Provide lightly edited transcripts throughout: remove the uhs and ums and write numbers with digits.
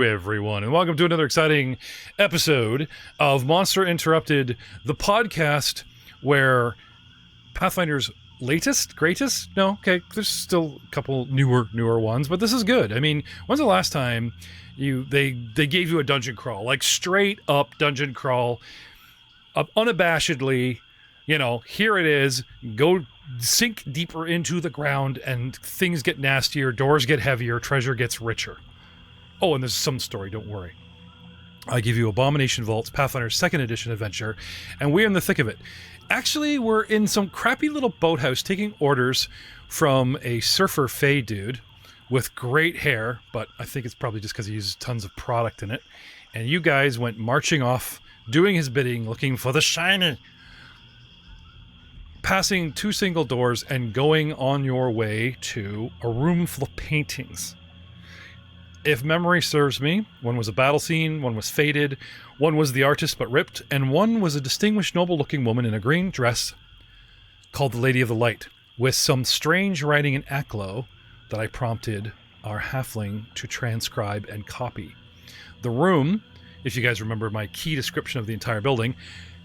everyone, and welcome to another exciting episode of Monster Interrupted, the podcast where Pathfinder's greatest? No, okay, there's still a couple newer ones, but this is good. I mean, when's the last time they gave you a dungeon crawl, like straight up dungeon crawl, unabashedly, here it is, go sink deeper into the ground and things get nastier, doors get heavier, treasure gets richer. Oh, and there's some story, don't worry. I give you Abomination Vaults, Pathfinder's 2nd edition adventure, and we're in the thick of it. Actually, we're in some crappy little boathouse taking orders from a surfer fae dude with great hair, but I think it's probably just because he uses tons of product in it. And you guys went marching off, doing his bidding, looking for the shiny, passing 2 single doors and going on your way to a room full of paintings. If memory serves me, one was a battle scene, one was faded, one was the artist but ripped, and one was a distinguished noble-looking woman in a green dress called the Lady of the Light, with some strange writing in Aklo that I prompted our halfling to transcribe and copy. The room, if you guys remember my key description of the entire building,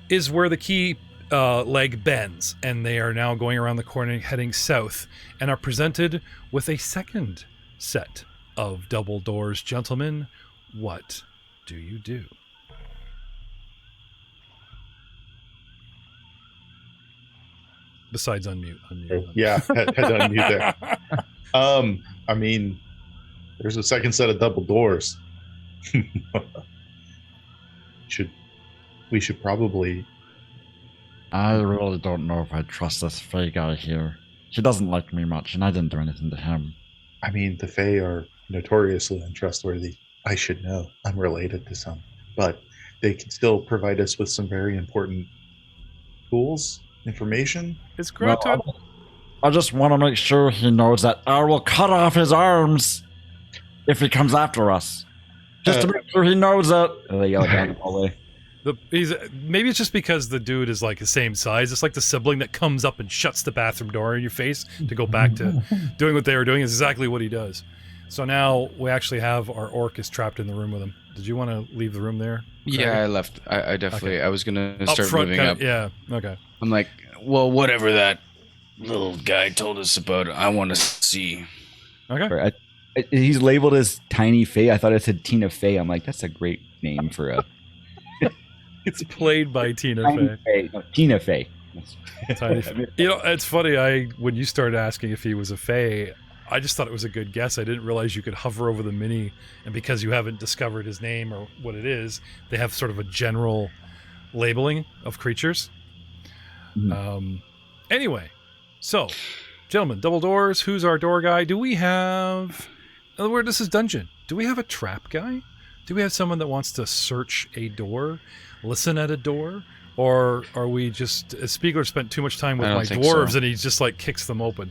is where the key leg bends, and they are now going around the corner heading south, and are presented with a second set of double doors. Gentlemen, what do you do? Besides unmute. Yeah, had to unmute there. I mean, there's a second set of double doors. We should probably... I really don't know if I trust this Fae guy here. He doesn't like me much, and I didn't do anything to him. I mean, the Fae are notoriously untrustworthy. I should know. I'm related to some. But they can still provide us with some very important tools, information. It's great. Well, I just want to make sure he knows that I will cut off his arms if he comes after us. Just to make sure he knows it. And they yell down the hallway. Maybe it's just because the dude is like the same size. It's like the sibling that comes up and shuts the bathroom door in your face to go back to doing what they were doing. Is exactly what he does. So now we actually have our orc is trapped in the room with him. Did you want to leave the room there, Craig? Yeah, I left. I definitely. Okay. I was gonna start front, moving up. Yeah. Okay. I'm like, well, whatever that little guy told us about, I want to see. Okay. He's labeled as Tiny Fae. I thought it said Tina Fey. I'm like, that's a great name for a. It's played by Tina Fey. No, Tina Fey. Tiny Fey. It's funny. When you started asking if he was a Fey, I just thought it was a good guess. I didn't realize you could hover over the mini, and because you haven't discovered his name or what it is, they have sort of a general labeling of creatures. Mm-hmm. Anyway, so, gentlemen, double doors. Who's our door guy? Do we have... In other words, this is dungeon. Do we have a trap guy? Do we have someone that wants to search a door, listen at a door? Or are we just... Spieglier spent too much time with my dwarves, and he just like kicks them open.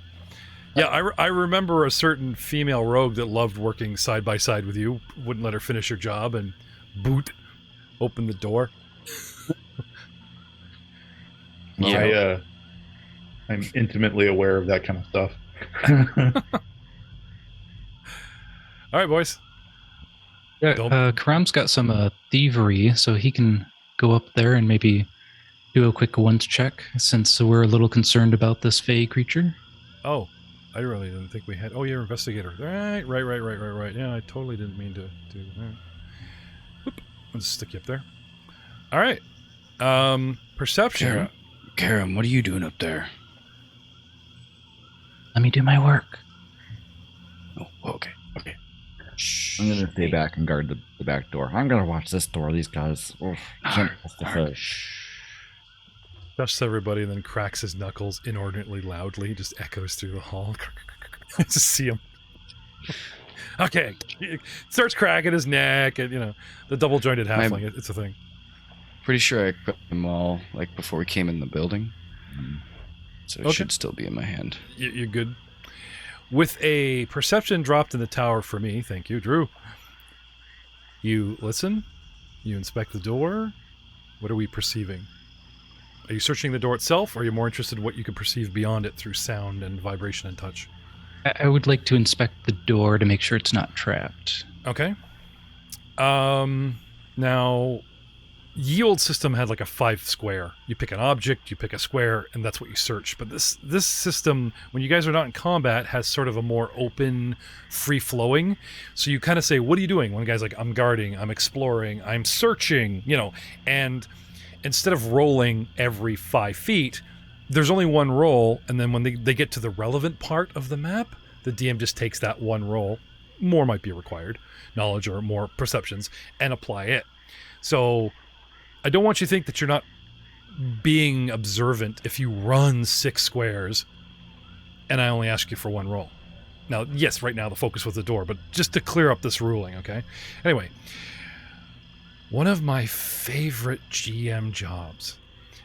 Yeah, I remember a certain female rogue that loved working side by side with you, wouldn't let her finish her job, and open the door. Yeah. I'm intimately aware of that kind of stuff. All right, boys. Yeah, Karam's got some thievery, so he can go up there and maybe do a quick ones check, since we're a little concerned about this Fae creature. Oh. I really didn't think we had... Oh, you're investigator. Right. Yeah, I totally didn't mean to do that. Whoop. I'll just stick you up there. All right. Perception. Karam, what are you doing up there? Let me do my work. Oh, okay. I'm going to stay back and guard the back door. I'm going to watch this door. These guys... Just everybody, and then cracks his knuckles inordinately loudly. Just echoes through the hall. Just see him. Okay. Starts cracking his neck, and, the double-jointed halfling. It's a thing. Pretty sure I equipped them all, before we came in the building. So it should still be in my hand. You're good. With a perception dropped in the tower for me, thank you, Drew. You listen. You inspect the door. What are we perceiving? Are you searching the door itself, or are you more interested in what you can perceive beyond it through sound and vibration and touch? I would like to inspect the door to make sure it's not trapped. Okay. Now, ye old system had like a 5 square. You pick an object, you pick a square, and that's what you search. But this system, when you guys are not in combat, has sort of a more open, free-flowing. So you kind of say, what are you doing? One guy's like, I'm guarding, I'm exploring, I'm searching, and instead of rolling every 5 feet, there's only one roll, and then when they get to the relevant part of the map, the DM just takes that one roll, more might be required, knowledge or more perceptions, and apply it. So I don't want you to think that you're not being observant if you run 6 squares and I only ask you for one roll. Now, yes, right now the focus was the door, but just to clear up this ruling, okay? Anyway, one of my favorite GM jobs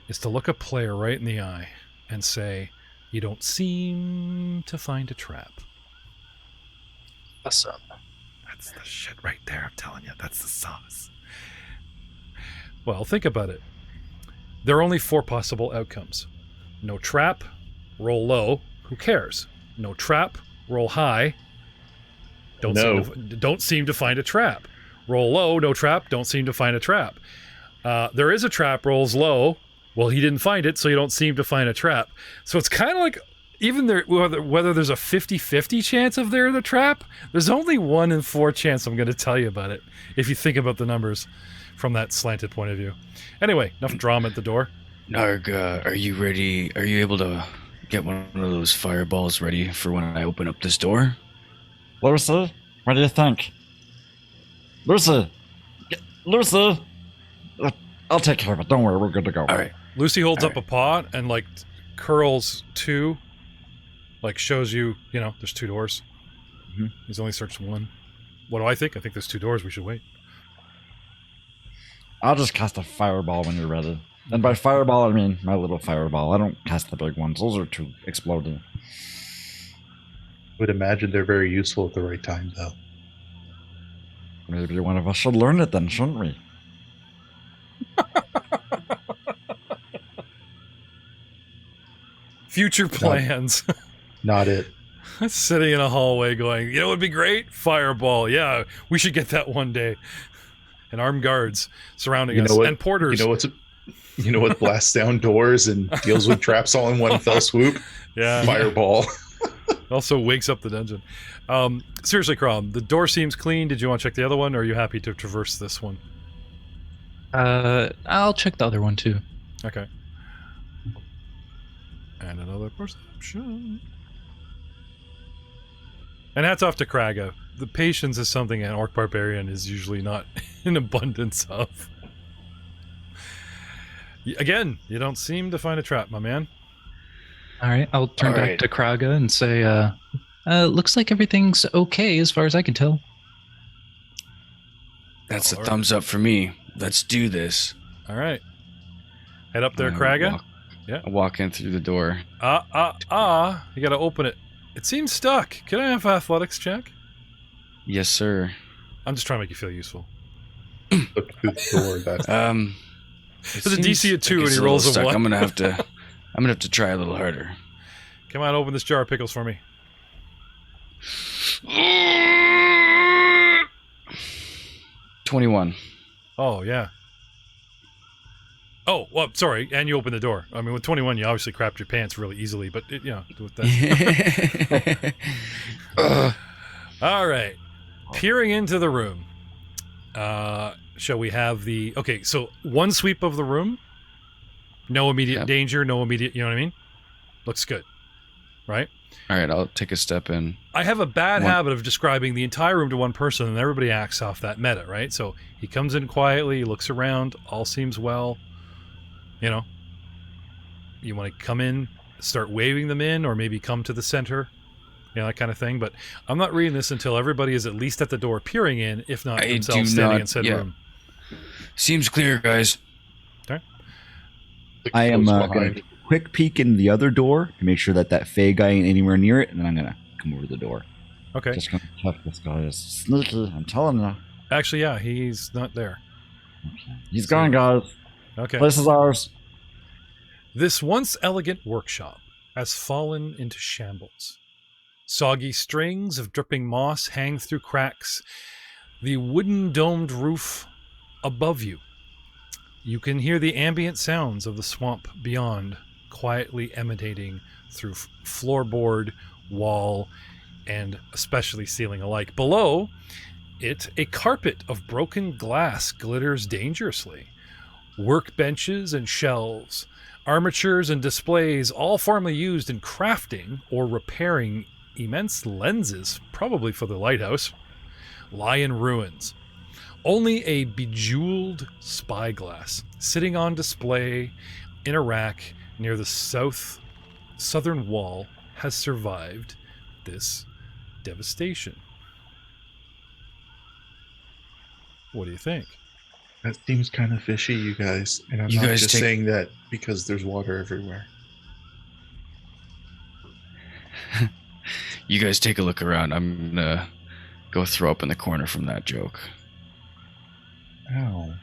is to look a player right in the eye and say, you don't seem to find a trap. Awesome. That's the shit right there, I'm telling you. That's the sauce. Well, think about it. There are only 4 possible outcomes. No trap, roll low, who cares? No trap, roll high, don't seem to find a trap. Roll low, no trap, don't seem to find a trap. There is a trap, rolls low, well, he didn't find it, so you don't seem to find a trap. So it's kind of like, even there, whether there's a 50-50 chance of there the trap, there's only 1 in 4 chance I'm going to tell you about it, if you think about the numbers from that slanted point of view. Anyway, enough drama at the door. Narg, are you ready? Are you able to get one of those fireballs ready for when I open up this door? Lucy, what do you think? Lucy! I'll take care of it. Don't worry, we're good to go. All right. Lucy holds up a paw and, like, curls 2, like, shows you, there's 2 doors. Mm-hmm. He's only searched 1. What do I think? I think there's 2 doors. We should wait. I'll just cast a fireball when you're ready. And by fireball, I mean my little fireball. I don't cast the big ones. Those are too exploding. Would imagine they're very useful at the right time, though. Maybe one of us should learn it then, shouldn't we? Future plans. Not it. Sitting in a hallway going, it would be great? Fireball. Yeah, we should get that one day. And armed guards surrounding us. And porters. You know what blasts down doors and deals with traps all in one fell swoop? Yeah. Fireball. Also wakes up the dungeon. Seriously, Crom, the door seems clean. Did you want to check the other one, or are you happy to traverse this one? I'll check the other one too. Okay. And another perception. And hats off to Kraga. The patience is something an Orc Barbarian is usually not in abundance of. Again, you don't seem to find a trap, my man. All right, I'll turn back to Kraga and say, looks like everything's okay as far as I can tell. That's a thumbs up for me. Let's do this. All right. Head up there, Kraga. I walk in through the door. You gotta open it. It seems stuck. Can I have an athletics check? Yes, sir. I'm just trying to make you feel useful. Look through the door. That's There's a DC of 2 and he rolls a 1. I'm gonna have to try a little harder. Come on, open this jar of pickles for me. 21. Oh, yeah. Oh, well, sorry, and you open the door. I mean, with 21, you obviously crapped your pants really easily, but, with that. All right. Peering into the room. Shall we have the... Okay, so one sweep of the room. No immediate danger, no immediate... You know what I mean? Looks good. Right? All right, I'll take a step in. I have a bad habit of describing the entire room to one person, and everybody acts off that meta, right? So he comes in quietly, he looks around, all seems well. You want to come in, start waving them in, or maybe come to the center, that kind of thing. But I'm not reading this until everybody is at least at the door peering in, if not themselves standing in said room. Seems clear, guys. Okay. I am quick peek in the other door to make sure that Fey guy ain't anywhere near it, and then I'm gonna come over the door. Okay. Just gonna check this guy is sneaky, I'm telling you. Actually, yeah, he's not there. Okay. He's gone, guys. Okay. Place is ours. This once elegant workshop has fallen into shambles. Soggy strings of dripping moss hang through cracks. the wooden domed roof above you. You can hear the ambient sounds of the swamp beyond, quietly emanating through floorboard, wall, and especially ceiling alike. Below it, a carpet of broken glass glitters dangerously. Workbenches and shelves, armatures and displays, all formerly used in crafting or repairing immense lenses, probably for the lighthouse, lie in ruins. Only a bejeweled spyglass sitting on display in a rack near the southern wall has survived this devastation. What do you think? That seems kind of fishy, you guys. And I'm not just saying that because there's water everywhere. You guys take a look around. I'm gonna go throw up in the corner from that joke. Ow.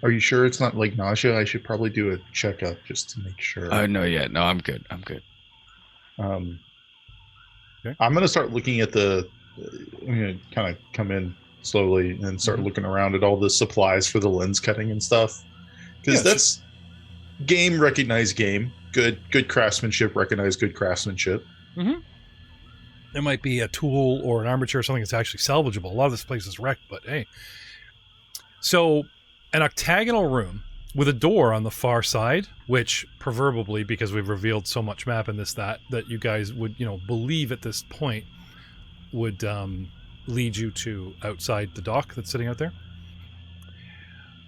Are you sure it's not like nausea? I should probably do a checkup just to make sure. No, I'm good. Okay. Okay. I'm going to start looking at I'm going to kind of come in slowly and start looking around at all the supplies for the lens cutting and stuff. Because that's game, recognized game. Good craftsmanship, recognized good craftsmanship. Mm-hmm. There might be a tool or an armature or something that's actually salvageable. A lot of this place is wrecked, but hey. So, an octagonal room with a door on the far side, which proverbially, because we've revealed so much map in this, that you guys would, believe at this point would lead you to outside the dock that's sitting out there.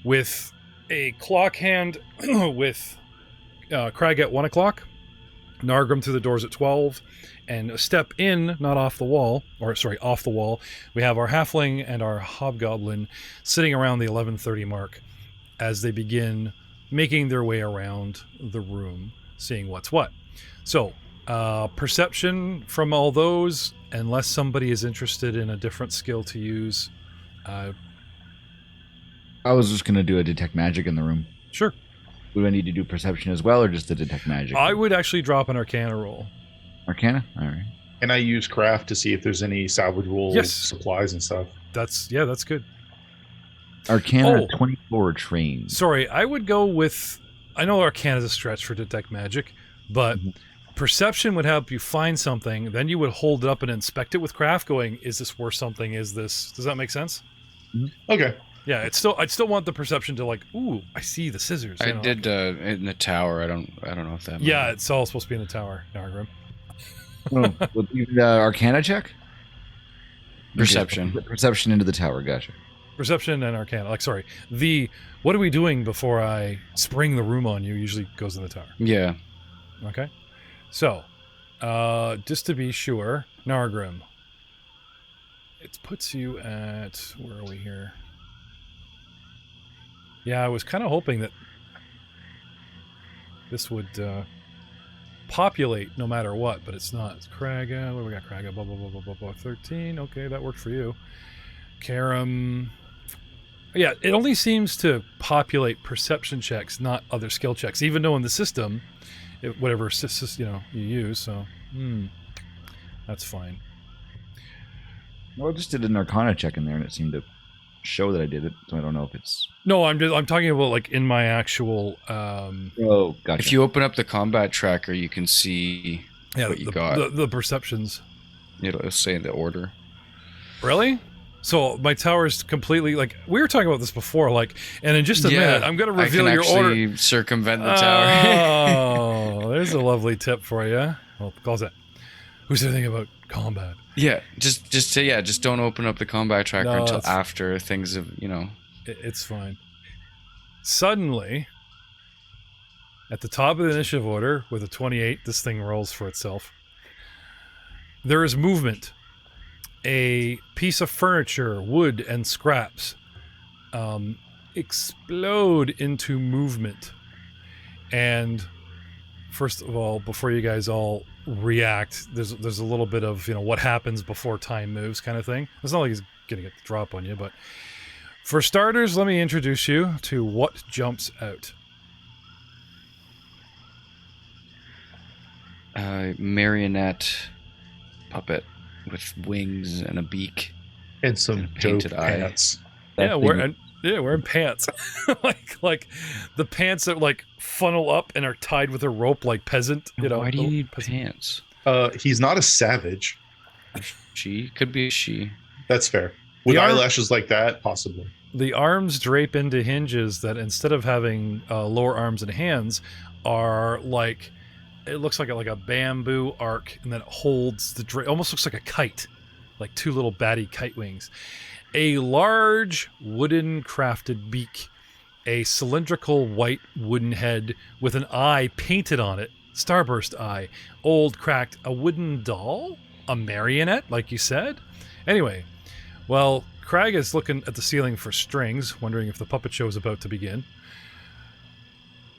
With a clock hand with Crag at 1 o'clock, Nargrim through the doors at 12, and a step in, not off the wall, off the wall, we have our halfling and our hobgoblin sitting around the 11:30 mark as they begin making their way around the room, seeing what's what. So, perception from all those, unless somebody is interested in a different skill to use. I was just going to do a detect magic in the room. Sure. Do I need to do perception as well, or just a detect magic? I would actually drop an Arcana roll. Arcana? All right. And I use craft to see if there's any salvageable supplies and stuff. That's good. Arcana 24 trained. Sorry, I would go with... I know Arcana is a stretch for detect magic, but perception would help you find something. Then you would hold it up and inspect it with craft, going, is this worth something? Is this... Does that make sense? Okay. Yeah, I'd still want the perception to ooh, I see the scissors. I did in the tower. I don't know if that... Yeah, it's all supposed to be in the tower, Nargrim. With the Arcana check? Perception. Okay. Perception into the tower, gotcha. Perception and Arcana. What are we doing before I spring the room on you usually goes in the tower. Yeah. Okay. So, just to be sure, Nargrim, it puts you at... Where are we here? Yeah, I was kind of hoping that this would populate no matter what, but it's not. It's Kraga. What do we got? Kraga. Blah, blah, blah, blah, blah, blah. 13. Okay, that worked for you. Karam. Yeah, it only seems to populate perception checks, not other skill checks, even though in the system, whatever you use, so that's fine. Well, I just did an Arcana check in there, and it seemed to show that I did it, so I don't know if it's... No, I'm talking about in my actual... Oh, gotcha. If you open up the combat tracker, you can see what you got. The perceptions. It'll say the order. Really? So my tower's completely we were talking about this before, and in just a minute, I'm going to reveal your order. I can actually circumvent the tower. Oh, there's a lovely tip for you. Well, calls that. Who's anything about combat? Yeah, just don't open up the combat tracker until after things have, It's fine. Suddenly, at the top of the initiative order, with a 28, this thing rolls for itself. There is movement. A piece of furniture, wood, and scraps explode into movement. And first of all, before you guys all react, there's a little bit of what happens before time moves kind of thing. It's not like he's gonna get the drop on you, but for starters, let me introduce you to what jumps out. Marionette puppet with wings and a beak. And some painted dope eye. pants. Wearing pants. like the pants that like funnel up and are tied with a rope like peasant. Why do you need peasant. pants? He's not a savage. She could be a she. That's fair. With eyelashes like that, possibly. The arms drape into hinges that instead of having lower arms and hands are like, it looks like a bamboo arc, and then it holds the almost looks like a kite, like two little batty kite wings. A large wooden crafted beak, a cylindrical white wooden head with an eye painted on it, starburst eye, old cracked, a wooden doll, a marionette, like you said. Anyway, well, Crag is looking at the ceiling for strings, wondering if the puppet show is about to begin.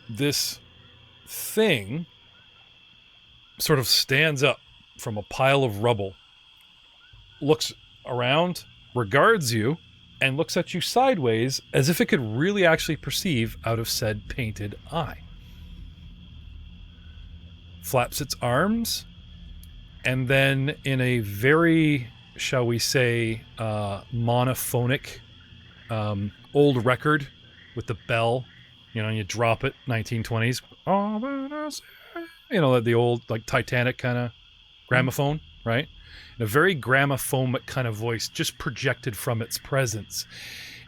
This thing sort of stands up from a pile of rubble, looks around, regards you, and looks at you sideways as if it could really actually perceive out of said painted eye. Flaps its arms, and then in a very, shall we say, monophonic old record with the bell, you drop it, 1920s, the old like Titanic kind of gramophone, right? In a very gramophomic kind of voice, just projected from its presence.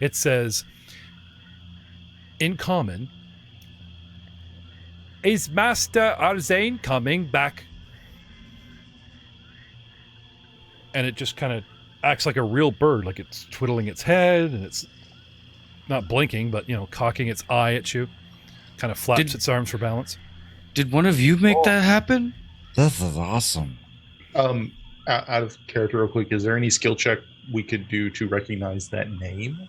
It says, in common, is Master Arcane coming back? And it just kind of acts like a real bird, like it's twiddling its head, and it's not blinking, but, cocking its eye at you. Kind of flaps its arms for balance. Did one of you make that happen? This is awesome. Out of character real quick, is there any skill check we could do to recognize that name?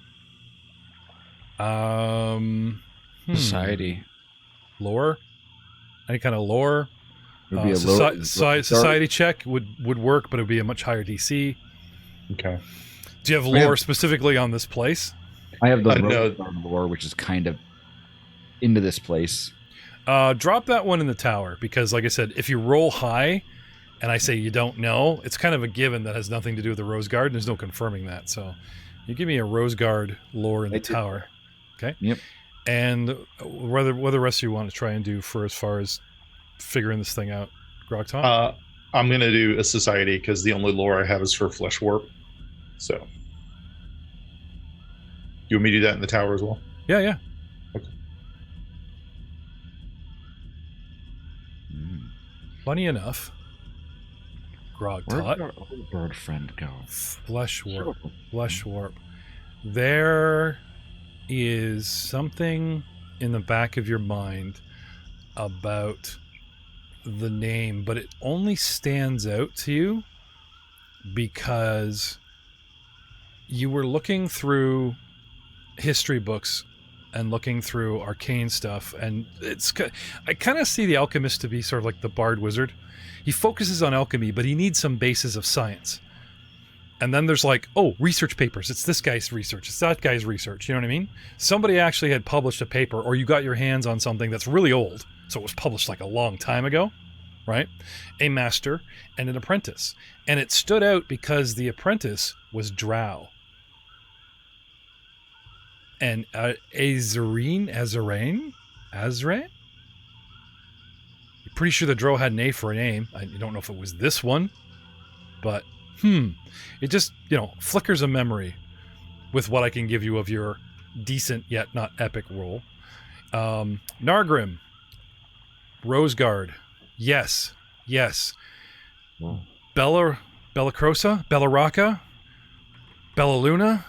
Society. Lore? Any kind of lore? Would be a Society check would work, but it would be a much higher DC. Okay. Do you have lore specifically on this place? I have the lore, which is kind of into this place. Drop that one in the tower, because like I said, if you roll high and I say you don't know, it's kind of a given that has nothing to do with the Rose Guard. There's no confirming that. So you give me a Rose Guard lore in the tower. Okay? Yep. And what the rest of you want to try and do for as far as figuring this thing out? Grogtop? I'm going to do a society because the only lore I have is for Flesh Warp. So. You want me to do that in the tower as well? Yeah. Okay. Funny enough, Grogtop. Where did our old bird friend go? Flesh Warp. There is something in the back of your mind about the name, but it only stands out to you because you were looking through history books and looking through arcane stuff, and I kind of see the alchemist to be sort of like the bard wizard. He focuses on alchemy, but he needs some basis of science. And then there's like, research papers. It's this guy's research. It's that guy's research. You know what I mean? Somebody actually had published a paper, or you got your hands on something that's really old, so it was published like a long time ago, right? A master and an apprentice. And it stood out because the apprentice was drow. And Azrain? You're pretty sure the drow had an A for a name. I don't know if it was this one, but it just, flickers a memory with what I can give you of your decent yet not epic roll. Nargrim, Roseguard, yes. Wow. Bellacrosa, Bellaraka, Bellaluna,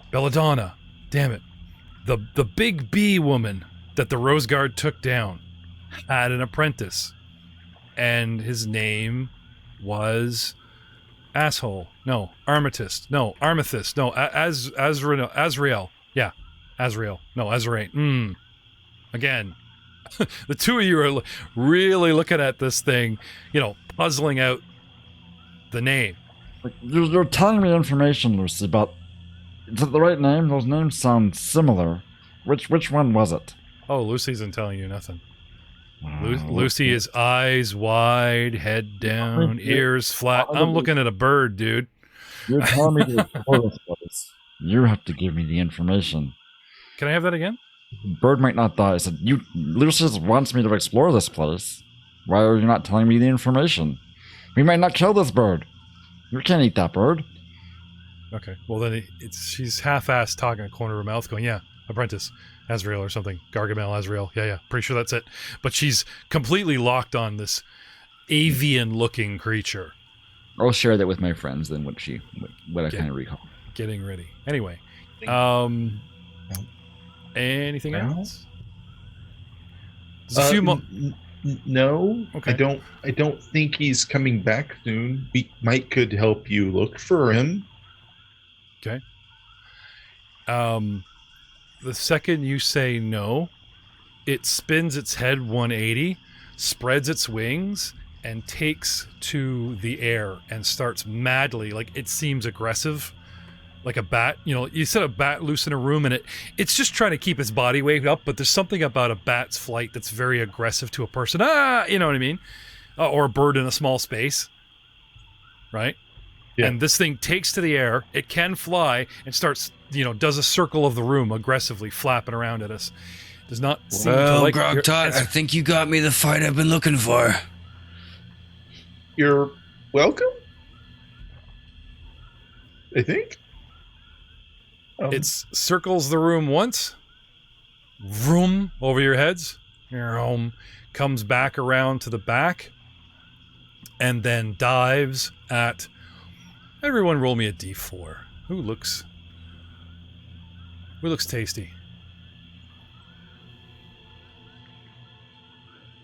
Belladonna. Damn it. The big bee woman that the Rose Guard took down had an apprentice, and his name was Asshole. No, Armatist. No, Armathist. No, Azrael. Yeah, Azrael. No, Azrain. Again, the two of you are really looking at this thing, puzzling out the name. You're telling me information, Lucy, but is it the right name? Those names sound similar. Which one was it? Oh, Lucy isn't telling you nothing. Lucy is eyes wide, head down, ears flat. I'm looking at a bird, dude. You're telling me to explore this place. You have to give me the information. Can I have that again? Bird might not die. I said, Lucius wants me to explore this place. Why are you not telling me the information? We might not kill this bird. You can't eat that bird. Okay. Well, then she's half-assed talking in the corner of her mouth going, yeah, apprentice, Azrael or something. Gargamel, Azrael. Yeah. Pretty sure that's it. But she's completely locked on this avian-looking creature. I'll share that with my friends then what I kind of recall. Getting ready. Anyway. Anything else? There's a few no. Okay. I don't think he's coming back soon. Mike could help you look for him. Okay. The second you say no, it spins its head 180, spreads its wings, and takes to the air and starts madly, like it seems aggressive, like a bat. You know, you set a bat loose in a room and it's just trying to keep its body weight up, but there's something about a bat's flight that's very aggressive to a person. You know what I mean? Or a bird in a small space, right? Yeah. And this thing takes to the air. It can fly and starts, does a circle of the room aggressively, flapping around at us. Does not seem to like Grogtot, I think you got me the fight I've been looking for. You're welcome, I think. It circles the room once, vroom, over your heads, comes back around to the back, and then dives at... Everyone roll me a d4. Who looks tasty?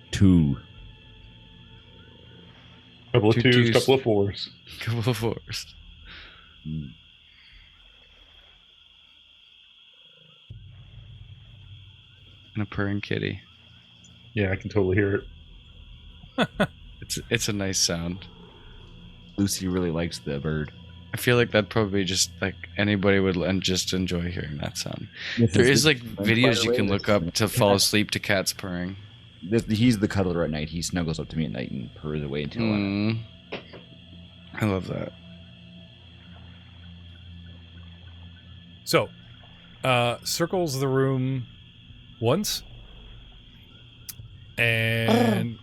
2. Couple of twos, couple of fours. Couple of fours. And a purring kitty. Yeah, I can totally hear it. It's a nice sound. Lucy really likes the bird. I feel like that'd probably just like anybody would just enjoy hearing that sound. There is like videos you can look up to fall asleep to cats purring. He's the cuddler at night. He snuggles up to me at night and purrs away until I love that. So, circles the room once, and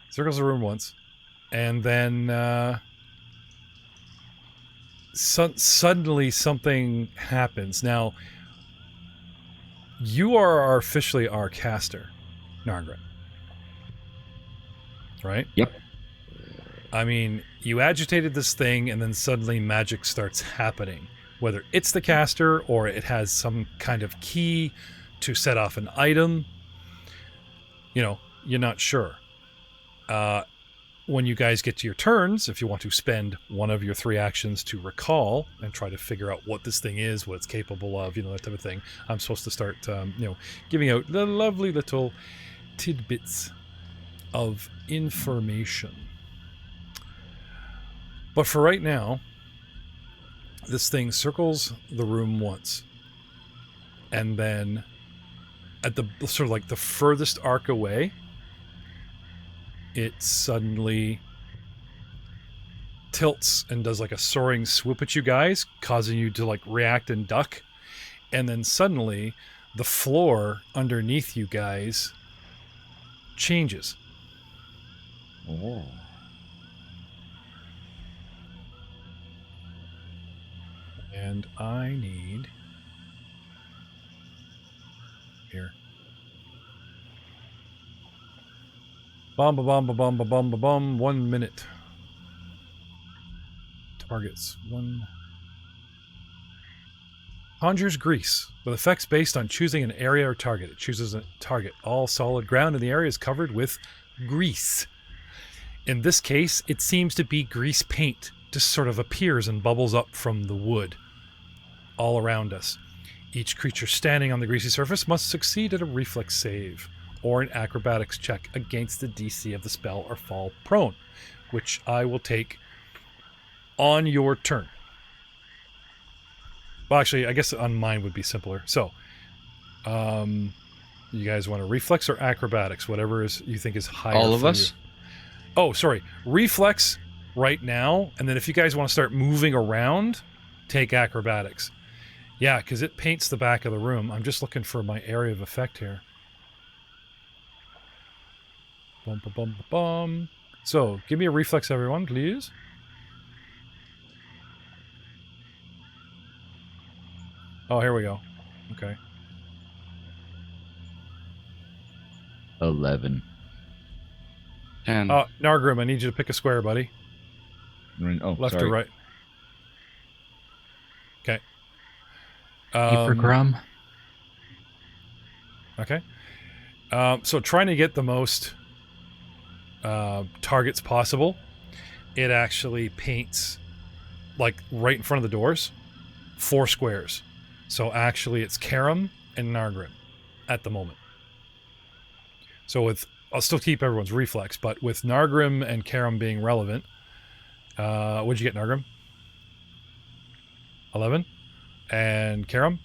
circles the room once, and then suddenly something happens. Now, you are officially our caster, Nargret. Right? Yep. I mean, you agitated this thing, and then suddenly magic starts happening. Whether it's the caster, or it has some kind of key to set off an item, you're not sure. When you guys get to your turns, if you want to spend one of your 3 actions to recall and try to figure out what this thing is, what it's capable of, that type of thing, I'm supposed to start, giving out the lovely little tidbits of information. But for right now, this thing circles the room once, and then at the sort of like the furthest arc away, it suddenly tilts and does like a soaring swoop at you guys, causing you to like react and duck. And then suddenly the floor underneath you guys changes. Oh. And I need... Here. Bum, 1 minute. Targets. 1. Conjures grease. With effects based on choosing an area or target. It chooses a target. All solid ground in the area is covered with grease. In this case, it seems to be grease paint. Just sort of appears and bubbles up from the wood all around us. Each creature standing on the greasy surface must succeed at a reflex save or an acrobatics check against the DC of the spell or fall prone, which I will take on your turn. Well, actually, I guess on mine would be simpler. So, you guys want a reflex or acrobatics, whatever you think is higher. All of us? Oh, sorry. Reflex right now, and then if you guys want to start moving around, take acrobatics. Yeah, because it paints the back of the room. I'm just looking for my area of effect here. Bum, bum, bum, bum. So, give me a reflex, everyone, please. Oh, here we go. Okay. 11. 10. Nargrim, I need you to pick a square, buddy. Oh, Left sorry. or right? Okay. For Grum. Okay. So trying to get the most targets possible, it actually paints like right in front of the doors, 4 squares. So actually it's Karam and Nargrim at the moment. So I'll still keep everyone's reflex, but with Nargrim and Karam being relevant, what'd you get, Nargrim? 11? And Karam?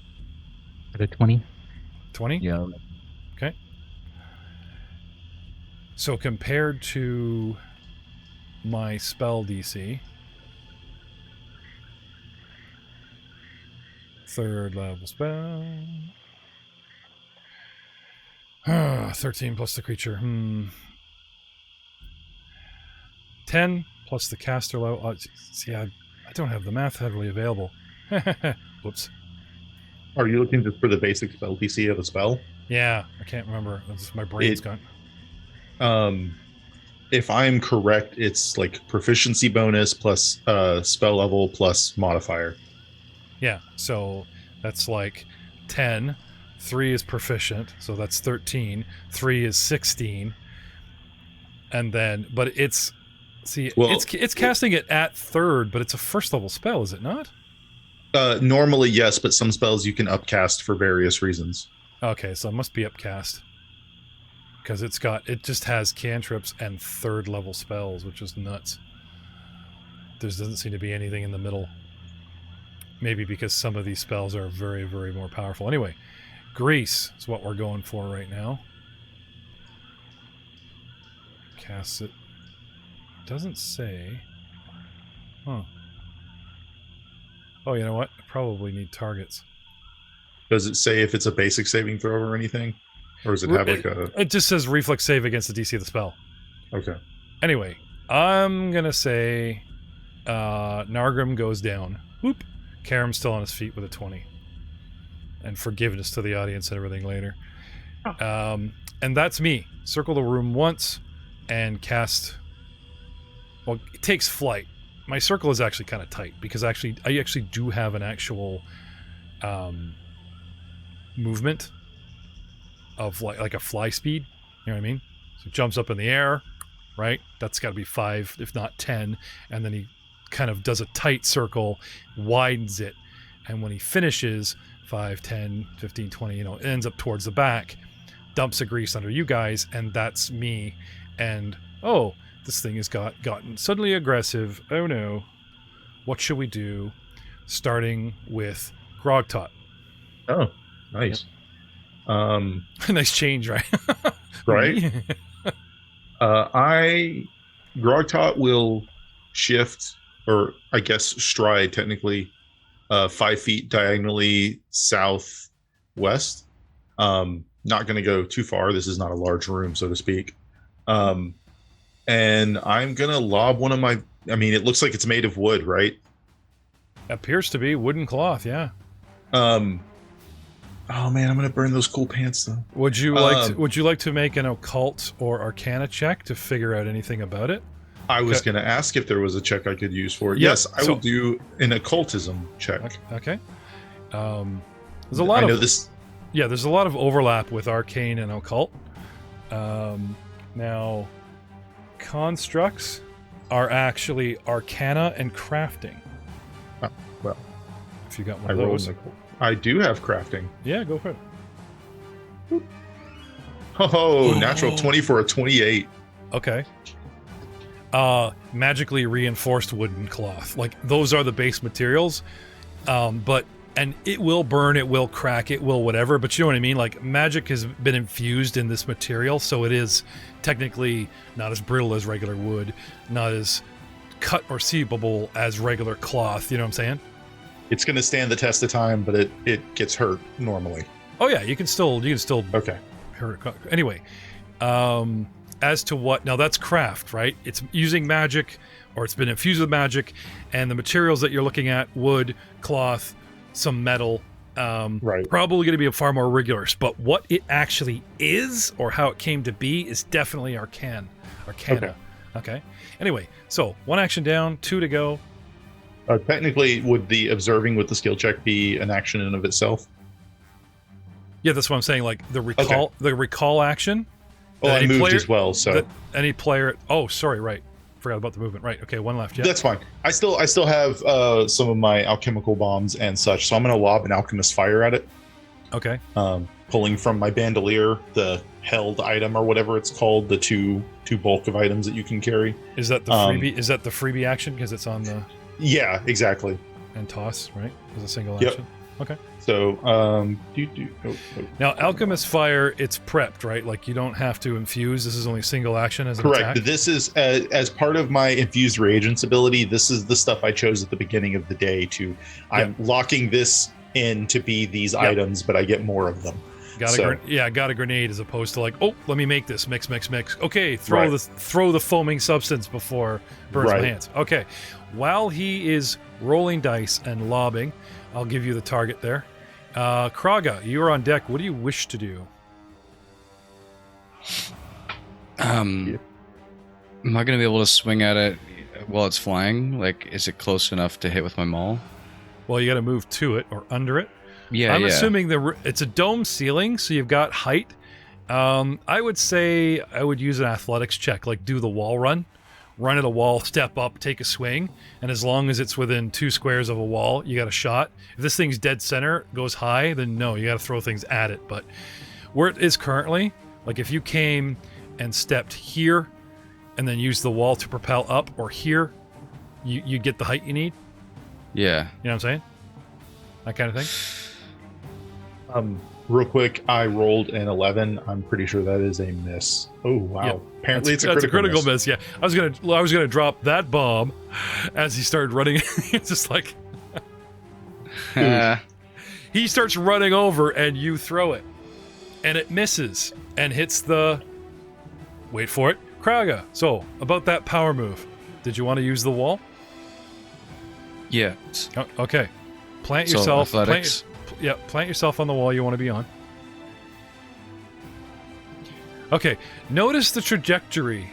At a 20. 20? Yeah. Okay. So compared to my spell DC, 3rd level spell. 13 plus the creature. 10 plus the caster level. See, I don't have the math heavily available. Whoops. Are you looking just for the basic spell DC of a spell? Yeah, I can't remember. My brain's gone. If I'm correct, it's like proficiency bonus plus spell level plus modifier. Yeah, so that's like 10. 3 is proficient, so that's 13. 3 is 16. And then, but it's casting it at 3rd, but it's a 1st level spell, is it not? Normally, yes, but some spells you can upcast for various reasons. Okay, so it must be upcast. Because it just has cantrips and 3rd level spells, which is nuts. There doesn't seem to be anything in the middle. Maybe because some of these spells are very, very more powerful. Anyway, Grease is what we're going for right now. Cast it. Doesn't say. Huh. Oh, you know what? I probably need targets. Does it say if it's a basic saving throw or anything? Or does it have like a... It just says reflex save against the DC of the spell. Okay. Anyway, I'm going to say Nargrim goes down. Whoop. Karam's still on his feet with a 20. And forgiveness to the audience and everything later. And that's me. Circle the room once and cast... Well, it takes flight. My circle is actually kind of tight because I actually do have an actual movement of like a fly speed. You know what I mean? So it jumps up in the air, right? That's got to be 5, if not 10. And then he kind of does a tight circle, widens it. And when he finishes, 5, 10, 15, 20, it ends up towards the back, dumps a grease under you guys, and that's me. And, this thing has gotten suddenly aggressive. Oh no. What should we do? Starting with Grogtot. Oh, nice. Nice change, right? Right. Grogtot will shift, or I guess stride technically, 5 feet diagonally southwest. Not going to go too far. This is not a large room, so to speak. And I'm going to lob one of my... I mean, it looks like it's made of wood, right? Appears to be wooden cloth, yeah. Oh man, I'm going to burn those cool pants though. Would you like to make an occult or arcana check to figure out anything about it? I was going to ask if there was a check I could use for it. Yes, I will do an occultism check. Okay. There's a lot this. Yeah, there's a lot of overlap with arcane and occult. Now, constructs are actually arcana and crafting. Oh, well, if you got one of those. I do have crafting. Yeah, go for it. Natural 20 for a 28. Okay. Magically reinforced wooden cloth. Like, those are the base materials. And it will burn, it will crack, it will whatever, but you know what I mean? Like, magic has been infused in this material, so it is technically not as brittle as regular wood, not as cut or seeable as regular cloth. You know what I'm saying? It's going to stand the test of time, but it gets hurt normally. Oh yeah, you can still okay. hurt it. Anyway, as to what now, that's craft, right? It's using magic, or it's been infused with magic, and the materials that you're looking at: wood, cloth, some metal. Right. Probably going to be far more rigorous, but what it actually is or how it came to be is definitely arcana. Okay. Anyway, so 1 action down, 2 to go. Technically, would the observing with the skill check be an action in and of itself? Yeah, that's what I'm saying. Like the recall action. Oh, I moved as well. So any player. Oh, sorry. Right. Forgot about the movement. Right. Okay. 1 left. Yeah. That's fine. I still have some of my alchemical bombs and such, so I'm going to lob an alchemist fire at it. Okay. Pulling from my bandolier the held item or whatever it's called, the two bulk of items that you can carry. Is that the freebie? Is that the freebie action because it's on the? Yeah, exactly. And toss, right? As a single Yep. action. Okay. So, Now, Alchemist Fire, it's prepped, right? Like, you don't have to infuse. This is only single action as an correct. attack? This is, as part of my infused reagents ability, this is the stuff I chose at the beginning of the day I'm locking this in to be these items, but I get more of them. Got a grenade as opposed to like, oh, let me make this, mix. Okay, throw the foaming substance before it burns my hands. Okay. While he is rolling dice and lobbing, I'll give you the target there. Kraga, you are on deck. What do you wish to do? Am I going to be able to swing at it while it's flying? Like, is it close enough to hit with my maul? Well, you got to move to it or under it. Yeah, I'm assuming it's a dome ceiling, so you've got height. I would say I would use an athletics check, like do the wall run at a wall, step up, take a swing, and as long as it's within 2 squares of a wall, you got a shot. If this thing's dead center, goes high, then no, you got to throw things at it. But where it is currently, like if you came and stepped here and then used the wall to propel up, or here, you get the height you need. Yeah. You know what I'm saying? That kind of thing. Real quick, I rolled an 11. I'm pretty sure that is a miss. Oh wow! Yeah, apparently that's a critical miss. Yeah, I was gonna drop that bomb as he started running. It's just like he starts running over, and you throw it, and it misses and hits the. Wait for it, Kraga. So about that power move, did you want to use the wall? Yeah. Oh, okay. Plant yourself. Athletics. Plant yourself on the wall you want to be on. Okay, notice the trajectory.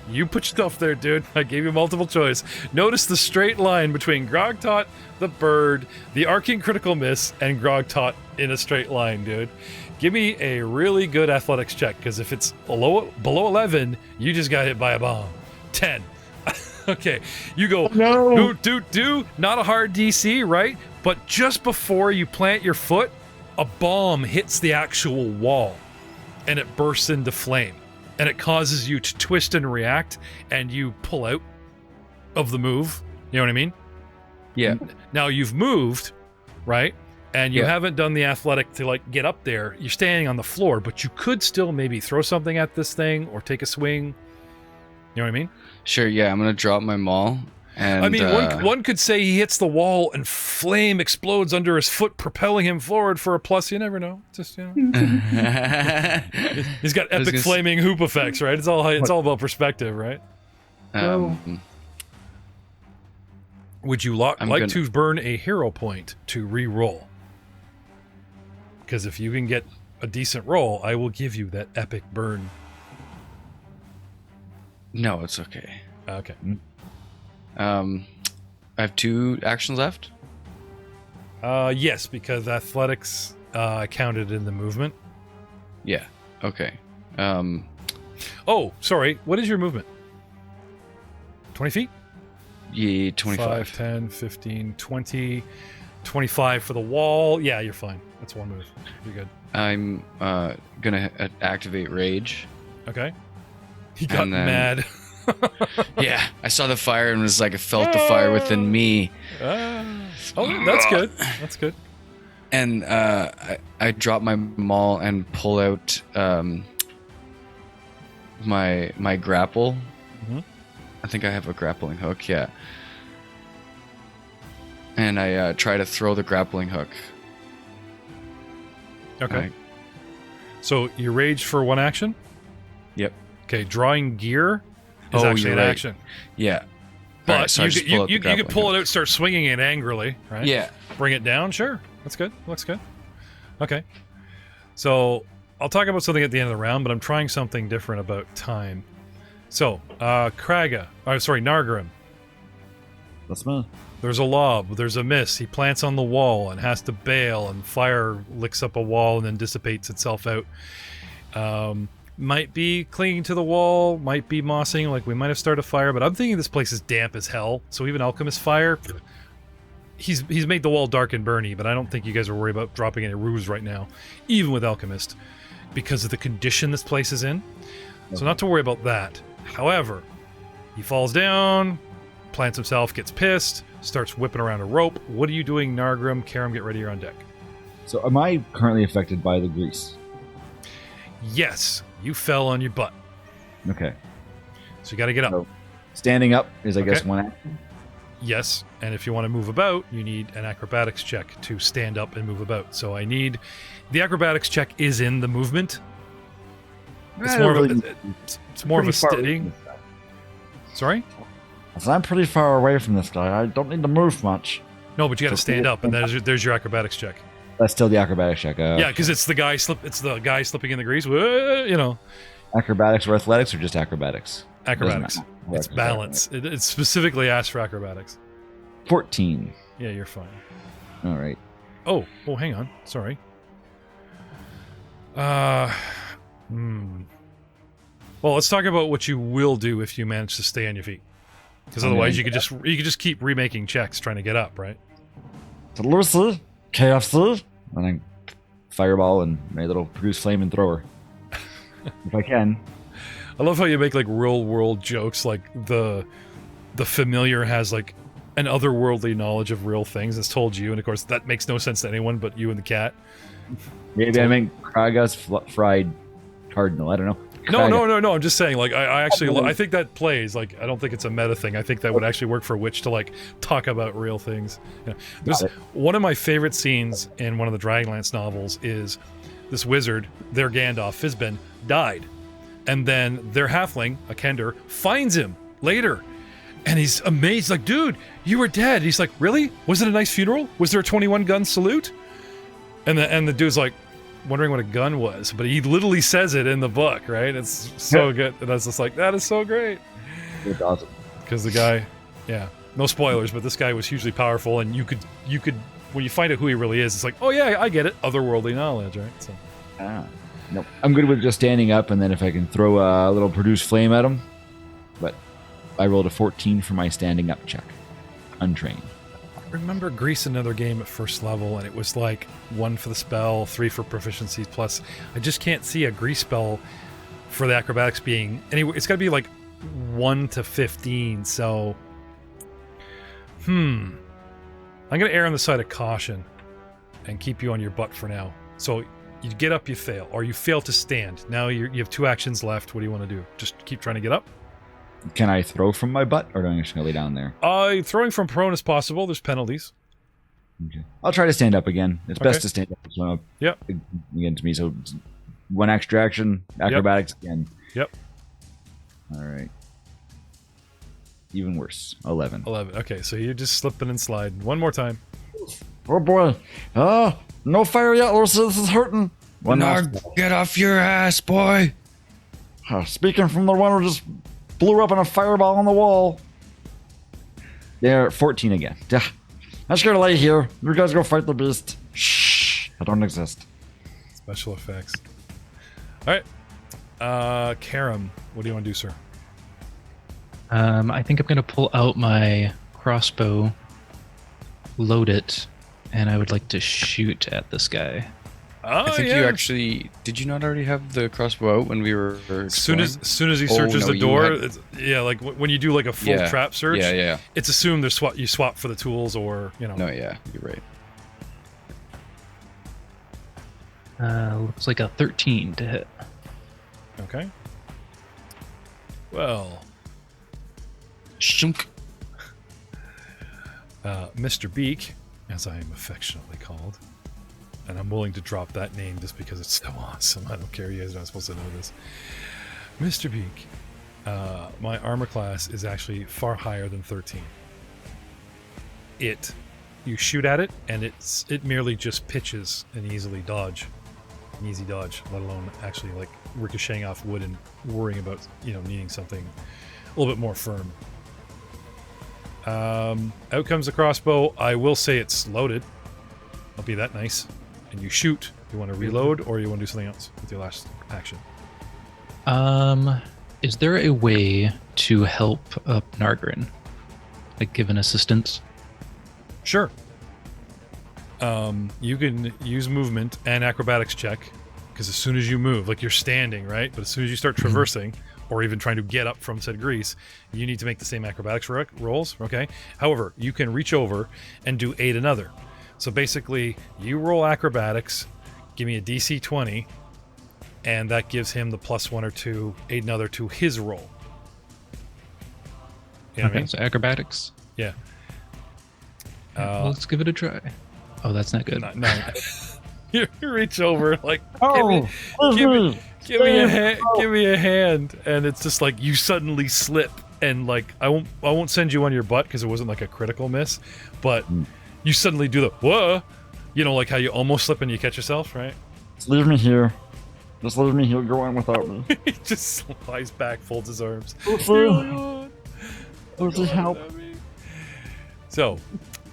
You put stuff there, dude. I gave you multiple choice. Notice the straight line between Grogtot, the bird, the arcing critical miss, and Grogtot in a straight line, dude. Give me a really good athletics check, because if it's below 11, you just got hit by a bomb. 10. Okay, you go, do, not a hard DC, right? But just before you plant your foot, a bomb hits the actual wall, and it bursts into flame, and it causes you to twist and react, and you pull out of the move. You know what I mean? Yeah. Now you've moved, right? And you haven't done the athletic to like get up there. You're standing on the floor, but you could still maybe throw something at this thing or take a swing. You know what I mean? Sure, yeah, I'm gonna drop my maul. And I mean, one could say he hits the wall and flame explodes under his foot, propelling him forward for a plus. You never know. Just He's got epic flaming hoop effects, right? It's all about perspective, right? Would you to burn a hero point to re-roll? Because if you can get a decent roll, I will give you that epic burn. No, it's okay. Okay. I have 2 actions left? Yes, because athletics counted in the movement. Yeah. Okay. Oh, sorry. What is your movement? 20 feet? Yeah, 25. 5, 10, 15, 20, 25 for the wall. Yeah, you're fine. That's one move. You're good. I'm gonna activate Rage. Okay. He got mad. Yeah, I saw the fire and was like, I felt the fire within me. Oh, that's good. That's good. And I drop my maul and pull out my grapple. Mm-hmm. I think I have a grappling hook, yeah. And I try to throw the grappling hook. Okay. So you rage for 1 action? Yep. Okay, drawing gear is actually an action. Yeah. But right, so you could pull it out, start swinging it angrily, right? Yeah. Bring it down, sure. That's good. Looks good. Okay. So I'll talk about something at the end of the round, but I'm trying something different about time. So, Nargrim. That's me. There's a lob, there's a miss. He plants on the wall and has to bail, and fire licks up a wall and then dissipates itself out. Might be clinging to the wall, might be mossing, like we might have started a fire, but I'm thinking this place is damp as hell, so even Alchemist fire, he's made the wall dark and burny, but I don't think you guys are worried about dropping any roofs right now, even with Alchemist, because of the condition this place is in. So not to worry about that. However, he falls down, plants himself, gets pissed, starts whipping around a rope. What are you doing, Nargrim? Karam, get ready, you're on deck. So am I currently affected by the grease? Yes, you fell on your butt. Okay. So you got to get up. So standing up is, I guess, Okay. 1 action. Yes, and if you want to move about, you need an acrobatics check to stand up and move about. So I need... The acrobatics check is in the movement. It's more of a steadying. Sorry? So I'm pretty far away from this guy. I don't need to move much. No, but you got to stand up, and there's your acrobatics check. That's still the acrobatics check. Yeah, because it's the guy slipping in the grease. You know, Acrobatics or athletics or just acrobatics? acrobatics. It's balance. It's specifically asked for acrobatics. 14. Yeah, you're fine. All right. Oh, hang on. Sorry. Well, let's talk about what you will do if you manage to stay on your feet. Because otherwise, you could just keep remaking checks trying to get up, right? To Lisi, KFC. And I fireball and my little produce flame and thrower. If I can. I love how you make like real world jokes, like the familiar has like an otherworldly knowledge of real things. It's told you, and of course that makes no sense to anyone but you and the cat. Maybe I make Kraga's fried cardinal. I don't know. No. I'm just saying, like, I think that plays. Like, I don't think it's a meta thing. I think that would actually work for Witch to like talk about real things. Yeah. There's one of my favorite scenes in one of the Dragonlance novels is this wizard, their Gandalf, Fizben, died, and then their halfling, a Kender, finds him later, and he's amazed, like, dude, you were dead. And he's like, really? Was it a nice funeral? Was there a 21 gun salute? And the dude's like, wondering what a gun was, but he literally says it in the book, right? It's so good, and I was just like, that is so great. It's awesome. Because the guy, yeah, no spoilers, but this guy was hugely powerful, and you could when you find out who he really is, it's like, oh yeah, I get it, otherworldly knowledge, right? So, Nope. I'm good with just standing up, and then if I can throw a little produce flame at him. But I rolled a 14 for my standing up check, untrained. remember Grease another game at first level, and it was like 1 for the spell, 3 for proficiencies plus. I just can't see a Grease spell for the acrobatics being anyway. It's got to be like 1 to 15. So, I'm gonna err on the side of caution and keep you on your butt for now. So you get up, you fail, or you fail to stand. Now you have 2 actions left. What do you want to do? Just keep trying to get up? Can I throw from my butt, or do I just lay down there? Throwing from prone is possible. There's penalties. Okay. I'll try to stand up again. It's best to stand up. So yep. Against me. So 1 extra action, acrobatics again. Yep. All right. Even worse. 11. 11. Okay, so you're just slipping and sliding. One more time. Oh boy. No fire yet, Ursa. This is hurting. Get off your ass, boy. Speaking from the one who just blew up in a fireball on the wall. They're 14 again. I'm just gonna lay here. You guys go fight the beast. Shh. I don't exist. Special effects. All right. Karam, what do you want to do, sir? I think I'm going to pull out my crossbow, load it, and I would like to shoot at this guy. Oh, I think you actually... Did you not already have the crossbow out when we were As soon as he searches the door, like when you do like a full trap search, it's assumed you swap for the tools or, you know. No, yeah, you're right. Looks like a 13 to hit. Okay. Well... Shunk. Mr. Beak, as I am affectionately called, and I'm willing to drop that name just because it's so awesome. I don't care. You guys are not supposed to know this. Mr. Beak, my armor class is actually far higher than 13. You shoot at it, and it merely just pitches an easy dodge, let alone actually like ricocheting off wood and worrying about needing something a little bit more firm. Out comes the crossbow. I will say it's loaded. I'll be that nice. And you shoot. You want to reload, or you want to do something else with your last action? Is there a way to help up Nargrin? Like give an assistance? Sure. You can use movement and acrobatics check, because as soon as you move, like you're standing, right? But as soon as you start traversing, or even trying to get up from said grease, you need to make the same acrobatics rolls, okay? However, you can reach over and do aid another. So basically, you roll acrobatics, give me a DC 20, and that gives him the +1 or 2, aid another to his roll. You know what I mean? So acrobatics? Yeah. Let's give it a try. Oh, that's not good. No. You reach over, like, give me a hand, and it's just like you suddenly slip, and like I won't send you on your butt because it wasn't like a critical miss, but you suddenly do the whoa, like how you almost slip and you catch yourself, right? Just leave me here. Just leave me here. Go on without me. He just lies back, folds his arms. Help. So,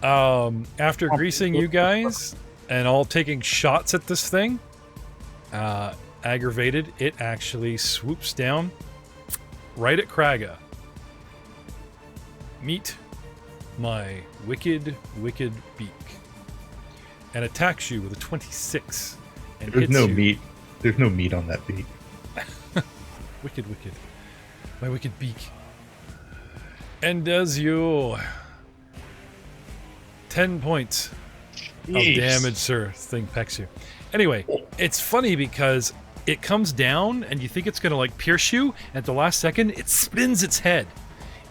after greasing you guys and all taking shots at this thing, aggravated, it actually swoops down right at Kraga. Meet my wicked beak, and attacks you with a 26. And There's hits no you. meat. There's no meat on that beak. Wicked. My wicked beak. And does you 10 points of damage, sir. Thing pecks you. Anyway, it's funny because it comes down and you think it's going to like pierce you, and at the last second, it spins its head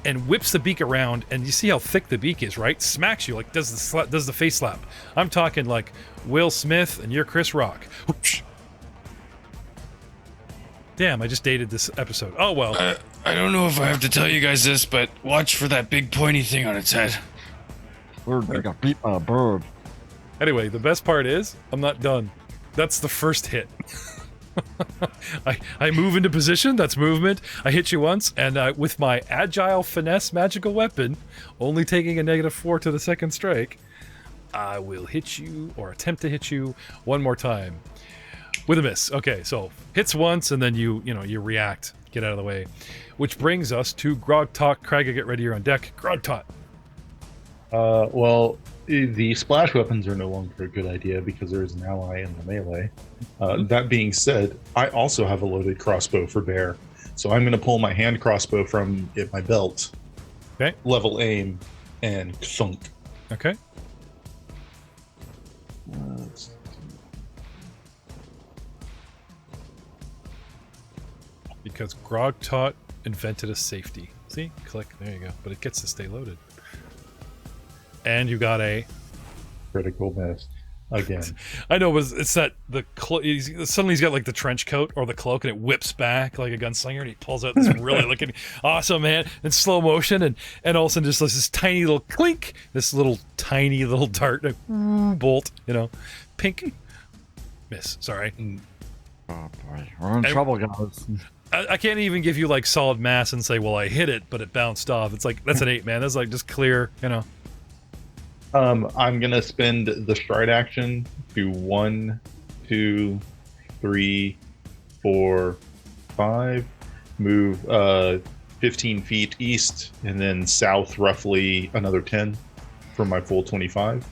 and whips the beak around, and you see how thick the beak is, right? Smacks you, like does the face slap. I'm talking like Will Smith and you're Chris Rock. Whoosh. Damn, I just dated this episode. Oh, well. I don't know if I have to tell you guys this, but watch for that big pointy thing on its head. I got beat by a bird. Anyway, the best part is, I'm not done. That's the first hit. I move into position, that's movement. I hit you once, and with my agile finesse magical weapon, only taking a -4 to the second strike, I will hit you, or attempt to hit you, one more time. With a miss. Okay, so hits once, and then you react, get out of the way. Which brings us to Grogtot. Kraga, get ready, you're on deck. Grogtot. Well, the splash weapons are no longer a good idea because there is an ally in the melee. That being said, I also have a loaded crossbow for bear, so I'm going to pull my hand crossbow from my belt. Okay. Level aim and thunk. Okay. Because Grogtot invented a safety. See? Click. There you go. But it gets to stay loaded. And you got a Critical miss. Again. I know, but it's that suddenly he's got like the trench coat or the cloak, and it whips back like a gunslinger, and he pulls out this really looking awesome hand in slow motion, and all of a sudden just this tiny little clink, this tiny little dart, bolt, pink miss. Sorry. Oh boy, we're in trouble, guys. I can't even give you like solid mass and say, well, I hit it, but it bounced off. It's like that's an 8, man. That's like just clear, I'm gonna spend the stride action to 1, 2, 3, 4, 5, move 15 feet east, and then south roughly another 10 for my full 25.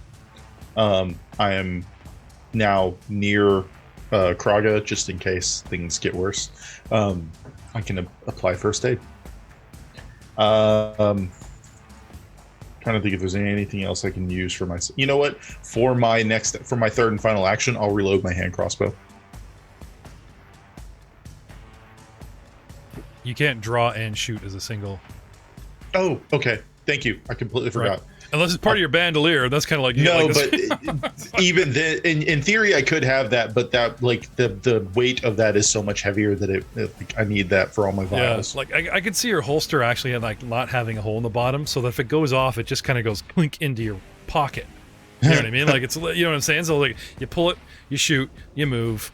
I am now near Kraga, just in case things get worse. I can apply first aid. Trying to think if there's anything else I can use for my. You know what? For my third and final action, I'll reload my hand crossbow. You can't draw and shoot as a single Oh, okay. Thank you. I completely forgot. Right. Unless it's part of your bandolier, that's kind of like no, like but even then, in theory, I could have that, but that like the weight of that is so much heavier that I need that for all my vials. Yeah, like I could see your holster actually like not having a hole in the bottom, so that if it goes off, it just kind of goes clink into your pocket. You know what I mean? Like it's, you know what I'm saying? So like you pull it, you shoot, you move.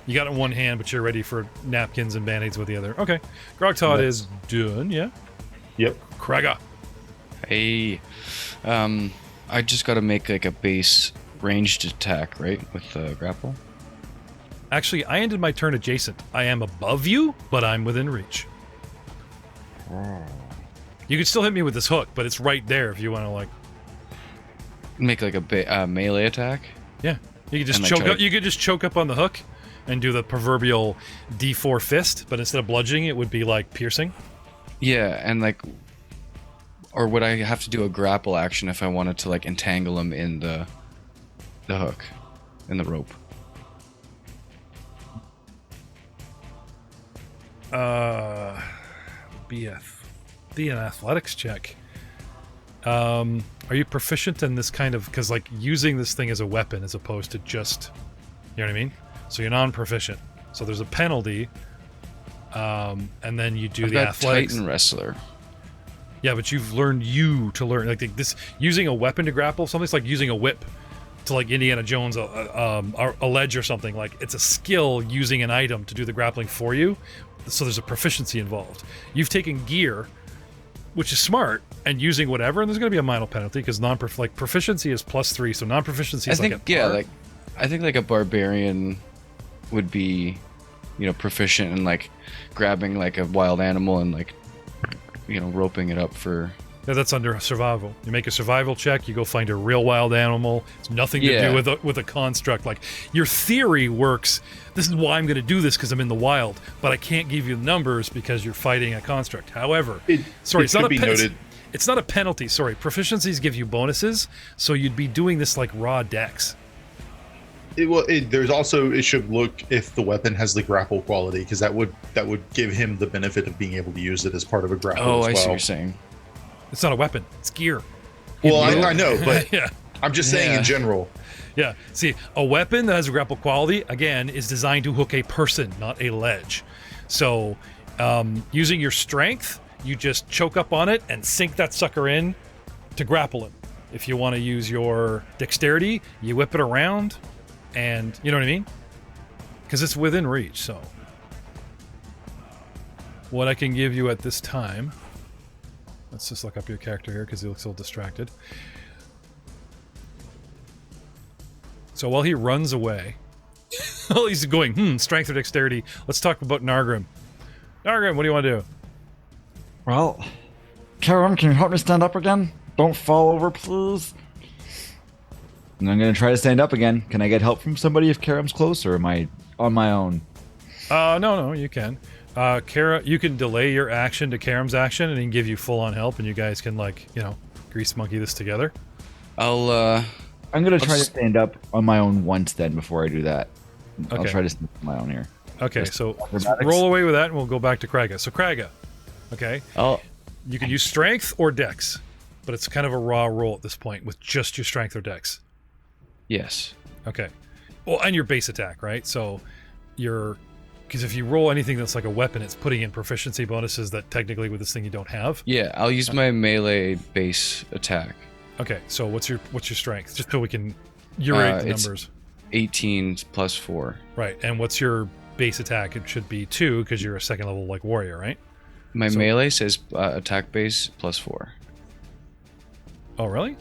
You got it in one hand, but you're ready for napkins and band-aids with the other. Okay, Grogtod is done. Yeah. Yep. Kraga. Hey, I just got to make like a base ranged attack, right, with the grapple. Actually, I ended my turn adjacent. I am above you, but I'm within reach. You can still hit me with this hook, but it's right there if you want to like make like a melee attack. Yeah, you could just choke up. You could just choke up on the hook and do the proverbial D4 fist, but instead of bludgeoning, it would be like piercing. Yeah, and like. Or would I have to do a grapple action if I wanted to like entangle him in the hook, in the rope? Be an athletics check. Are you proficient in this kind of, because like using this thing as a weapon as opposed to just, you know what I mean? So you're non-proficient. So there's a penalty, and then you do the athletics. Titan wrestler. Yeah, but you've learned to learn like this using a weapon to grapple. Something's like using a whip to like Indiana Jones a ledge or something. Like it's a skill using an item to do the grappling for you. So there's a proficiency involved. You've taken gear, which is smart, and using whatever, and there's going to be a minor penalty because proficiency is +3, so non-proficiency is I think like a barbarian would be, proficient in like grabbing like a wild animal and like. Roping it up for... Yeah, that's under survival. You make a survival check, you go find a real wild animal. It's nothing to do with a construct. Like, your theory works. This is why I'm going to do this, because I'm in the wild. But I can't give you numbers because you're fighting a construct. However... It's not a penalty, sorry. Proficiencies give you bonuses, so you'd be doing this like raw dex. It should look if the weapon has the grapple quality, because that would give him the benefit of being able to use it as part of a grapple. Oh, as well. I see what you're saying. It's not a weapon; it's gear. Well, I know, but yeah. I'm just saying in general. Yeah. See, a weapon that has a grapple quality again is designed to hook a person, not a ledge. So, using your strength, you just choke up on it and sink that sucker in to grapple him. If you want to use your dexterity, you whip it around. And you know what I mean? Because it's within reach, so. What I can give you at this time... Let's just look up your character here because he looks a little distracted. So while he runs away... while he's going, strength or dexterity, let's talk about Nargrim. Nargrim, what do you want to do? Well, Karam, can you help me stand up again? Don't fall over, please. And I'm going to try to stand up again. Can I get help from somebody if Karam's close, or am I on my own? No, you can. Kara, you can delay your action to Karam's action, and he can give you full-on help, and you guys can, grease monkey this together. I'm going to try to stand up on my own once then before I do that. Okay. I'll try to stand up on my own here. Okay, so roll away with that, and we'll go back to Kraga. So Kraga, okay? You can use strength or dex, but it's kind of a raw roll at this point with just your strength or dex. Yes. Okay. Well, and your base attack, right? So because if you roll anything that's like a weapon, it's putting in proficiency bonuses that technically with this thing you don't have. Yeah, I'll use my melee base attack. Okay, so what's your strength? Just so we can urate the numbers. 18 plus 4. Right, and what's your base attack? It should be 2 because you're a second level like warrior, right? My melee says attack base plus 4. Oh, really?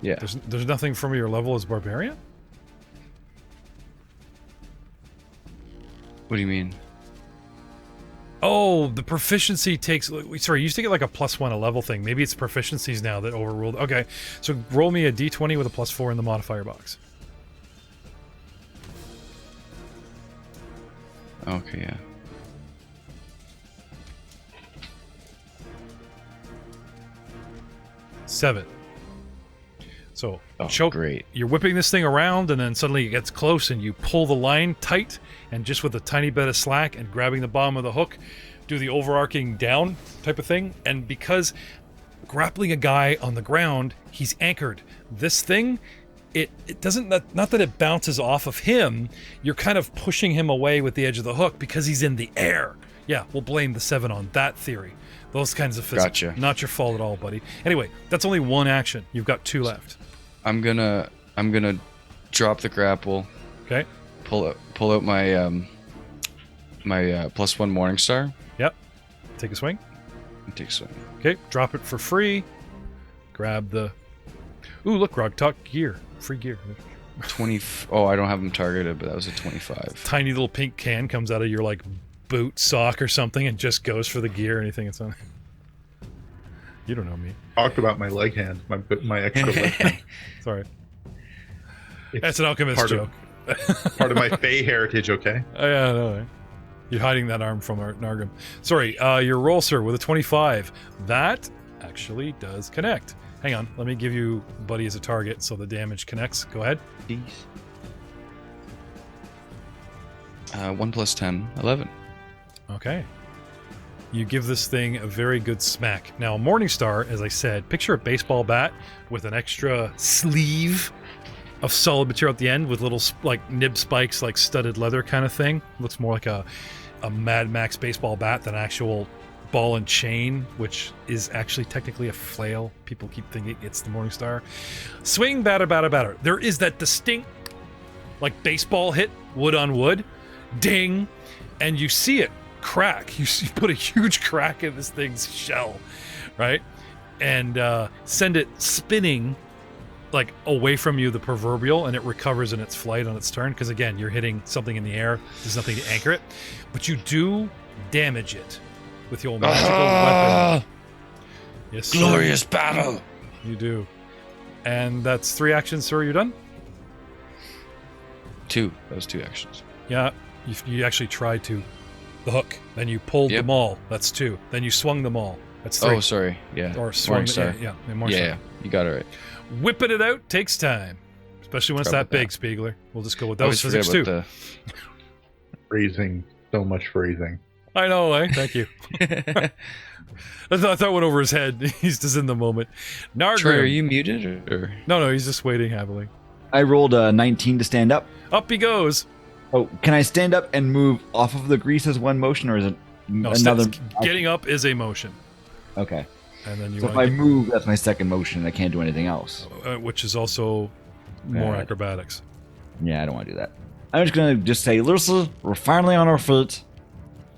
Yeah. There's nothing from your level as barbarian? What do you mean? Oh, the proficiency takes... Sorry, you used to get like a +1 a level thing. Maybe it's proficiencies now that overruled... Okay, so roll me a d20 with a +4 in the modifier box. Okay, yeah. Seven. So great. You're whipping this thing around, and then suddenly it gets close, and you pull the line tight, and just with a tiny bit of slack and grabbing the bottom of the hook, do the overarching down type of thing. And because grappling a guy on the ground, he's anchored. This thing, it doesn't, not that it bounces off of him, you're kind of pushing him away with the edge of the hook because he's in the air. Yeah, we'll blame the 7 on that theory. Those kinds of physics. Gotcha. Not your fault at all, buddy. Anyway, that's only one action. You've got 2 left. I'm gonna drop the grapple. Okay. Pull out my my +1 Morningstar. Yep. Take a swing. And take a swing. Okay, drop it for free. Grab the... Ooh, look, Grog Talk gear. Free gear. 20... Oh, I don't have them targeted, but that was a 25. Tiny little pink can comes out of your, like, boot, sock, or something and just goes for the gear, anything it's on. You don't know me. Talked about my leg hand, my extra leg hand. Sorry. It's That's an alchemist joke. Part of my Fey heritage, okay? Oh, yeah, no. You're hiding that arm from Nargrim. Sorry, your roll, sir, with a 25. That actually does connect. Hang on, let me give you Buddy as a target so the damage connects. Go ahead. 1 + 10, 11. Okay. You give this thing a very good smack. Now, Morningstar, as I said, picture a baseball bat with an extra sleeve of solid material at the end with little, like, nib spikes, like studded leather kind of thing. Looks more like a Mad Max baseball bat than an actual ball and chain, which is actually technically a flail. People keep thinking it's the Morningstar. Swing, batter, batter, batter. There is that distinct, like, baseball hit, wood on wood, ding, and you see it crack. You put a huge crack in this thing's shell, right? And send it spinning, like, away from you, the proverbial, and it recovers in its flight on its turn, because again, you're hitting something in the air. There's nothing to anchor it, but you do damage it with your magical weapon. Yes, sir. Glorious battle. You do. And that's 3 actions, sir. You're done? 2. That was 2 actions. Yeah, you actually tried to. The hook. Then you pulled them all. That's 2. Then you swung them all. That's 3. Oh, sorry. Yeah. Or swung. Yeah. Yeah. You got it right. Whipping it out takes time, especially when it's that big, Spiegler. We'll just go with those physics too. Phrasing, so much phrasing. I know, eh? Thank you. I thought that went over his head. He's just in the moment. Nargrim. Troy, are you muted or? No, he's just waiting happily. I rolled a 19 to stand up. Up he goes. Oh, can I stand up and move off of the grease as one motion, or is it No, another? Getting up is a motion. Okay. And then you So if I move, that's my second motion, and I can't do anything else. which is also more Bad. acrobatics. Yeah, I don't want to do that. I'm just gonna say, Lisa, we're finally on our feet.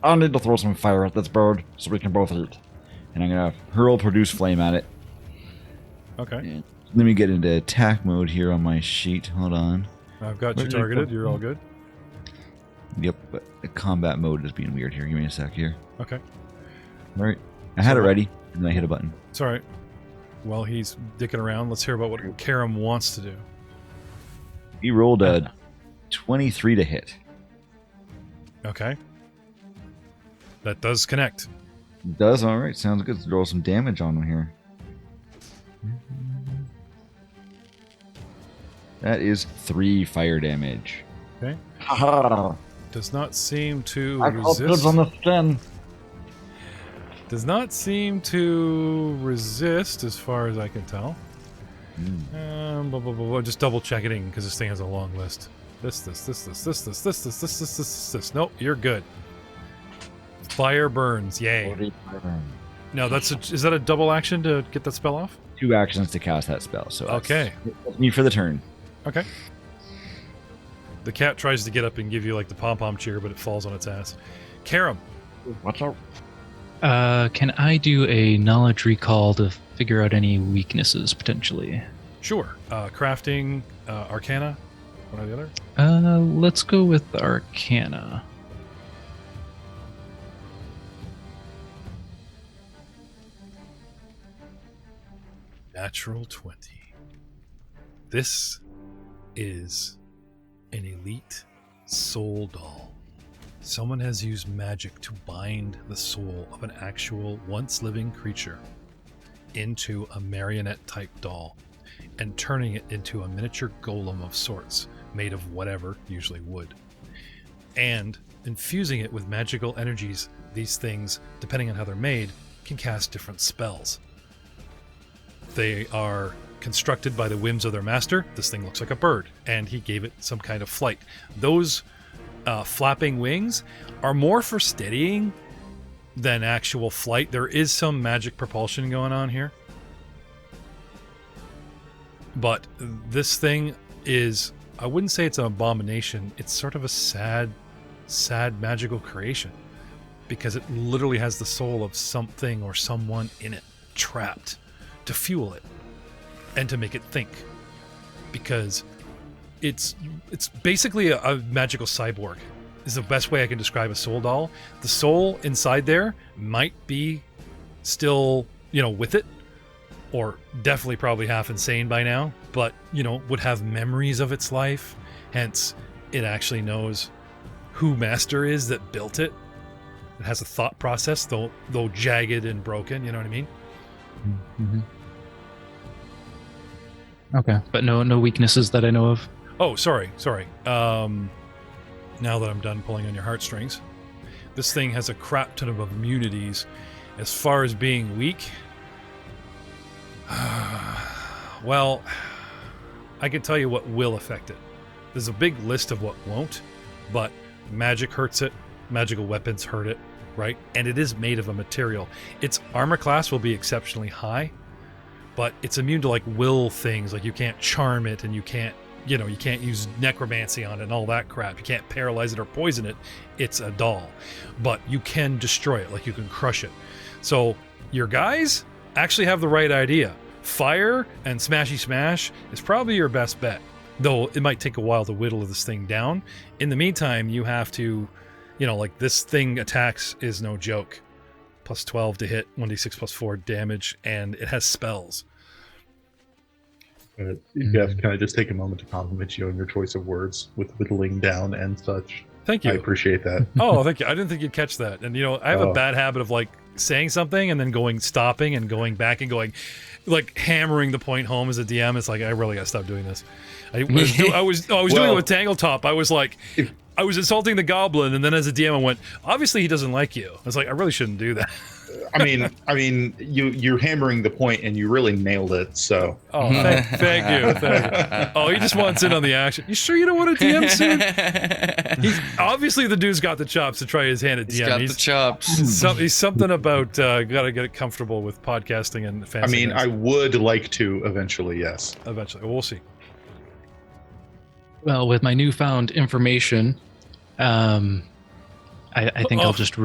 I need to throw some fire at this bird so we can both eat. And I'm gonna hurl produce flame at it. Okay. And let me get into attack mode here on my sheet. Hold on. I've got you targeted. You're all good. Yep, but the combat mode is being weird here. Give me a sec here. Okay. All right, I had it ready, and then I hit a button. It's all right. While he's dicking around, let's hear about what Karam wants to do. He rolled a 23 to hit. Okay. That does connect. It does? All right, sounds good. Let's roll some damage on him here. That is 3 fire damage. Okay. Haha. Does not seem to I call dibs resist. on the skin. Does not seem to resist, as far as I can tell. Just double checking because this thing has a long list. This. Nope, you're good. Fire burns. Yay. No, is that a double action to get that spell off? 2 actions to cast that spell. So Okay. That's me for the turn. Okay. The cat tries to get up and give you like the pom-pom cheer, but it falls on its ass. Karam. Watch out. Can I do a knowledge recall to figure out any weaknesses potentially? Sure. Crafting, Arcana, one or the other. Let's go with Arcana. Natural 20. This is an elite soul doll. Someone has used magic to bind the soul of an actual once living creature into a marionette type doll and turning it into a miniature golem of sorts made of whatever, usually wood. and infusing it with magical energies. These things, depending on how they're made, can cast different spells. They are constructed by the whims of their master. This thing looks like a bird, and he gave it some kind of flight. Those flapping wings are more for steadying than actual flight. There is some magic propulsion going on here. But this thing is, I wouldn't say it's an abomination. It's sort of a sad magical creation, because it literally has the soul of something or someone in it, trapped, to fuel it and to make it think. Because it's basically a magical cyborg, is the best way I can describe a soul doll. The soul inside there might be still, with it, or definitely probably half insane by now, but, would have memories of its life. Hence, it actually knows who master is that built it. It has a thought process, though jagged and broken, you know what I mean? Mm-hmm. Okay, but no weaknesses that I know of. Oh, sorry. Now that I'm done pulling on your heartstrings, this thing has a crap ton of immunities. As far as being weak, well, I can tell you what will affect it. There's a big list of what won't, but magic hurts it, magical weapons hurt it, right? And it is made of a material. Its armor class will be exceptionally high, but it's immune to will things. Like, you can't charm it, and you can't use necromancy on it and all that crap. You can't paralyze it or poison it. It's a doll. But you can destroy it, you can crush it. So your guys actually have the right idea. Fire and smashy smash is probably your best bet, though it might take a while to whittle this thing down. In the meantime, you have to, this thing attacks is no joke. Plus 12 to hit, 1d6 plus 4 damage, and it has spells. Can I just take a moment to compliment you on your choice of words with whittling down and such? Thank you. I appreciate that. Oh, thank you. I didn't think you'd catch that. And, I have a bad habit of saying something and then stopping and going back and going, hammering the point home as a DM. It's I really gotta stop doing this. I was doing it with Tabletop. I was I was insulting the goblin, and then as a DM I went, obviously he doesn't like you. I was I really shouldn't do that. I mean, you're hammering the point, and you really nailed it. So, thank you. Oh, he just wants in on the action. You sure you don't want to DM soon? He's obviously, the dude's got the chops to try his hand at DM. He's got the chops. He's something about gotta get comfortable with podcasting and fancy. I would like to eventually. Yes, eventually. We'll see. Well, with my newfound information, I think I'll just.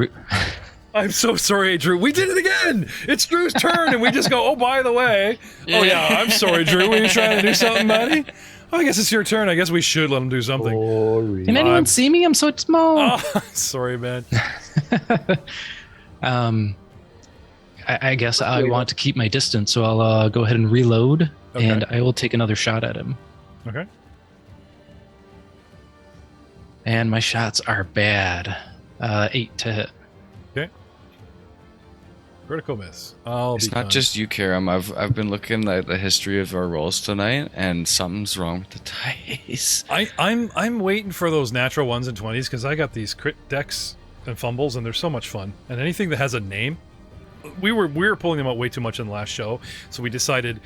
I'm so sorry, Drew. We did it again. It's Drew's turn, and we just go, oh, by the way. Yeah. Oh, yeah, I'm sorry, Drew. Were you trying to do something, buddy? Oh, I guess it's your turn. I guess we should let him do something. Sorry. Can anyone see me? I'm so small. Oh, sorry, man. I guess I want to keep my distance, so I'll go ahead and reload, and I will take another shot at him. Okay. And my shots are bad. 8 to hit. Okay. Critical miss. It's not just you, Karam. I've been looking at the history of our rolls tonight, and something's wrong with the dice. I'm waiting for those natural 1s and 20s, because I got these crit decks and fumbles, and they're so much fun. And anything that has a name, we were pulling them out way too much in the last show, so we decided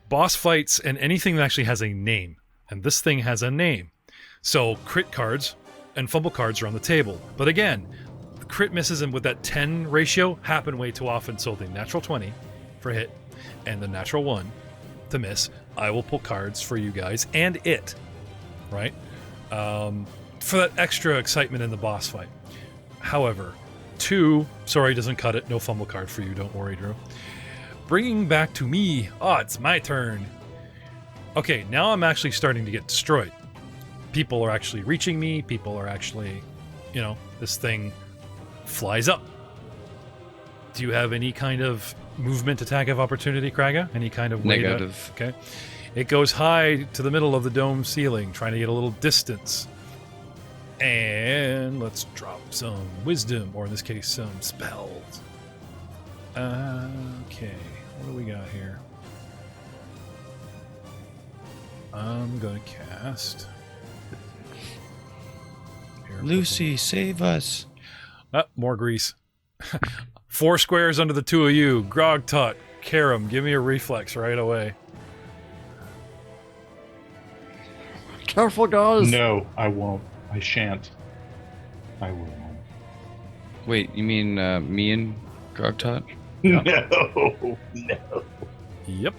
boss fights and anything that actually has a name. And this thing has a name. So crit cards and fumble cards are on the table. But again, the crit misses and with that 10 ratio happen way too often. So the natural 20 for hit and the natural 1 to miss, I will pull cards for you guys and it, right? For that extra excitement in the boss fight. However, 2, sorry, doesn't cut it. No fumble card for you. Don't worry, Drew. Bringing back to me. Oh, it's my turn. Okay, now I'm actually starting to get destroyed. People are actually reaching me. People are actually, this thing flies up. Do you have any kind of movement attack of opportunity, Kraga? Any kind of way negative? Okay. It goes high to the middle of the dome ceiling, trying to get a little distance. And let's drop some wisdom, or in this case, some spells. Okay, what do we got here? I'm gonna cast. here. Lucy, save us. More grease. 4 squares under the 2 of you. Grog Tot, Karam, give me a reflex right away. Careful, guys. No, I won't. I shan't. I will. Wait, you mean me and Grogtot? No, no. Yep.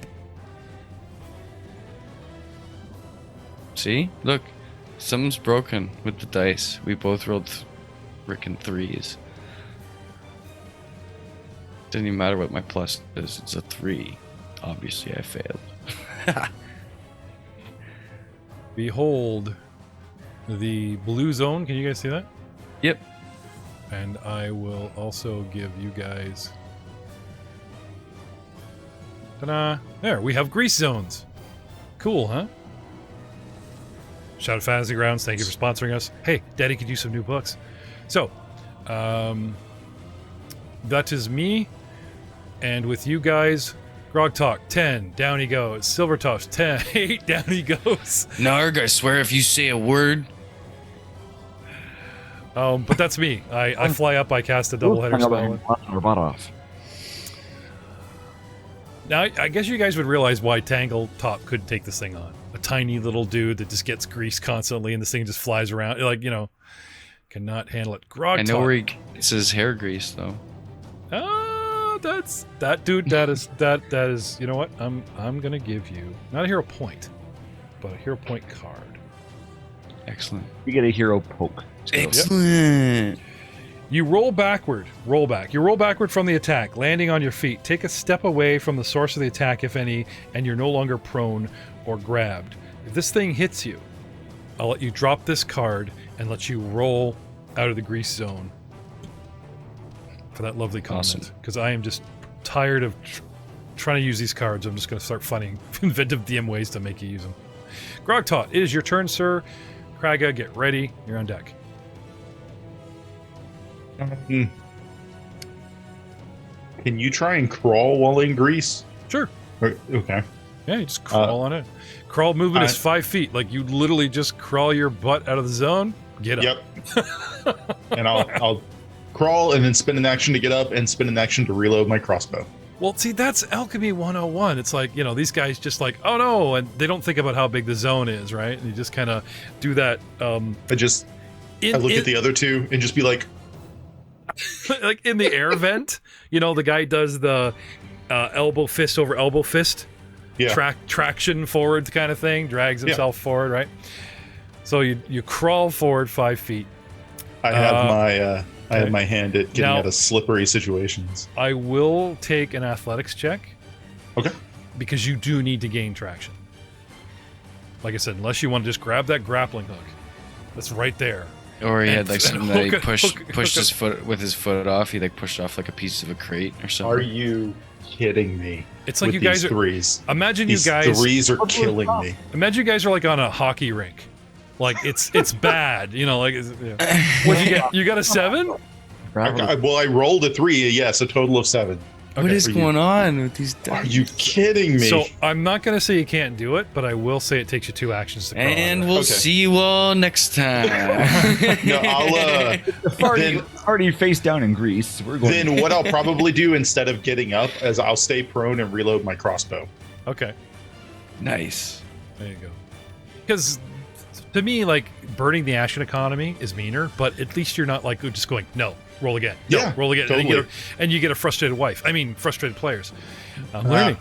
See? Look, something's broken with the dice. We both rolled frickin' 3s. Didn't even matter what my plus is. It's a 3. Obviously, I failed. Behold the blue zone. Can you guys see that? Yep. And I will also give you guys... Ta-da! There, we have grease zones. Cool, huh? Shout out Fantasy Grounds, thank you for sponsoring us. Hey, Daddy could use some new books. So, that is me. And with you guys, Grog Talk, 10, down he goes. Silver Toss, 10, 8, down he goes. Narg, I swear if you say a word... But that's me. I fly up, I cast a doubleheader spell. Off. Now, I guess you guys would realize why Tangle Top couldn't take this thing on. A tiny little dude that just gets greased constantly and this thing just flies around. Like, you know, cannot handle it. Grog I know where he gets his hair grease, though. That's... That dude, that is... You know what? I'm gonna give you... Not a hero point, but a hero point card. Excellent. You get a hero poke. Excellent. You roll backward. Roll back. You roll backward from the attack, landing on your feet. Take a step away from the source of the attack, if any, and you're no longer prone or grabbed. If this thing hits you, I'll let you drop this card and let you roll out of the grease zone for that lovely comment. Because I am just tired of trying to use these cards. I'm just going to start finding inventive DM ways to make you use them. Grogtot, it is your turn, sir. Kraga, get ready. You're on deck. Can you try and crawl while in grease? Sure. Okay. Yeah, you just crawl on it. Crawl movement is 5 feet. Like, you literally just crawl your butt out of the zone, get up. Yep. And I'll crawl and then spin an action to get up and spin an action to reload my crossbow. Well, see, that's Alchemy 101. It's like, you know, these guys just like, oh no, and they don't think about how big the zone is, right? And you just kind of do that. I look at the other two and just be like... like in the air vent, you know, the guy does the elbow fist over elbow fist, traction forward kind of thing, drags himself forward, right? So you crawl forward 5 feet. I have my hand at getting out of slippery situations. I will take an athletics check. Okay. Because you do need to gain traction. Like I said, unless you want to just grab that grappling hook that's right there. Or he had like something that he pushed his foot with his foot off. He like pushed off like a piece of a crate or something. Are you kidding me? It's like with you guys these threes. Imagine these you guys. Threes are killing me. Imagine you guys are like on a hockey rink. Like it's bad, you know. Like, what'd you get? You got a 7? I rolled a 3. Yes, a total of 7. Okay. What is going on with these dice? Are you kidding me? So I'm not going to say you can't do it, but I will say it takes you 2 actions to crawl. And we'll see you all next time. No, I'll already face down in grease. Then what I'll probably do instead of getting up is I'll stay prone and reload my crossbow. Okay. Nice. There you go. Because to me, like, burning the action economy is meaner, but at least you're not like just going, no, roll again. No, roll again. Totally. And you get a frustrated wife. I mean, frustrated players. I'm learning.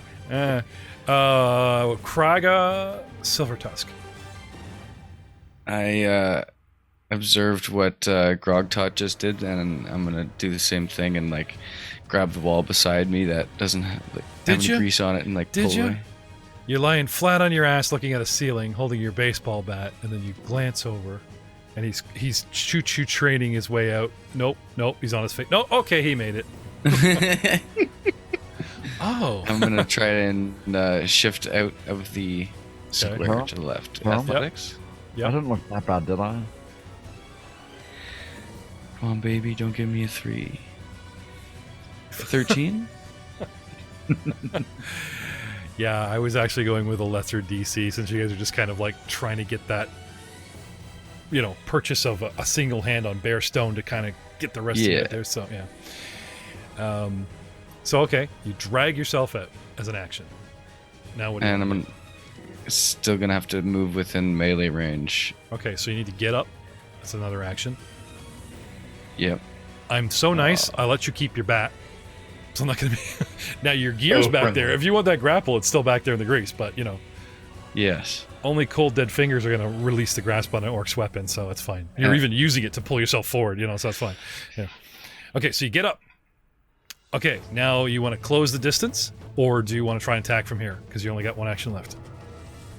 Kraga, Silver Tusk. I observed what Grogtot just did, and I'm going to do the same thing and, like, grab the wall beside me that doesn't have, like, any grease on it and, like, pull away. You're lying flat on your ass looking at a ceiling, holding your baseball bat, and then you glance over, and he's choo-choo training his way out. Nope, he's on his face. No, okay, he made it. Oh. I'm going to try and shift out of the square to the left. Athletics? Yep. I didn't look that bad, did I? Come on, baby, don't give me a 3. 13? Yeah, I was actually going with a lesser DC since you guys are just kind of like trying to get that purchase of a single hand on bare stone to kind of get the rest of it there. So yeah. So okay, you drag yourself out as an action. Now what? And I'm still gonna have to move within melee range. Okay, so you need to get up. That's another action. Yep. I'm so nice. I let you keep your bat. So I'm not gonna be. Now your gear's back there. If you want that grapple, it's still back there in the grease. But Yes. Only cold dead fingers are gonna release the grasp on an orc's weapon, so it's fine. You're even using it to pull yourself forward, so that's fine. Yeah. Okay, so you get up. Okay, now you want to close the distance, or do you want to try and attack from here? Because you only got one action left.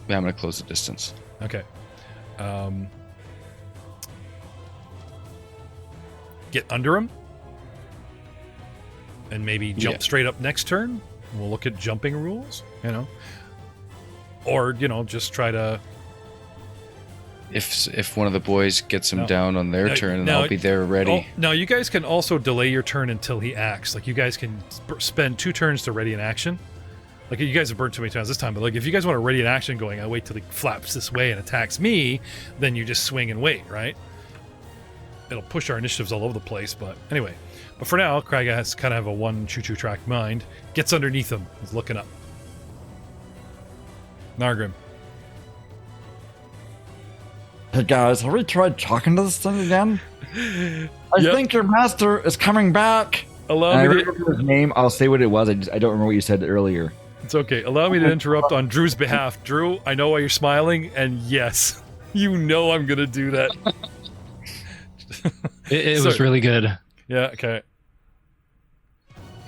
Yeah, I'm going to close the distance. Okay. Get under him. And maybe jump straight up next turn. We'll look at jumping rules, Or, just try to... If one of the boys gets him down on their turn, and I'll be there ready. Now, you guys can also delay your turn until he acts. Like, you guys can spend 2 turns to ready an action. Like, you guys have burned too many times this time, but, like, if you guys want to ready an action going, I wait till he flaps this way and attacks me, then you just swing and wait, right? It'll push our initiatives all over the place, but anyway. But for now, Craig has kind of a one choo-choo track mind. Gets underneath him. He's looking up. Nargrim. Hey guys, have we tried talking to this thing again? I think your master is coming back. Allow me to... remember his name. I'll say what it was. I don't remember what you said earlier. It's okay. Allow me to interrupt on Drew's behalf. Drew, I know why you're smiling, and yes, I'm gonna do that. It was really good. Yeah. Okay.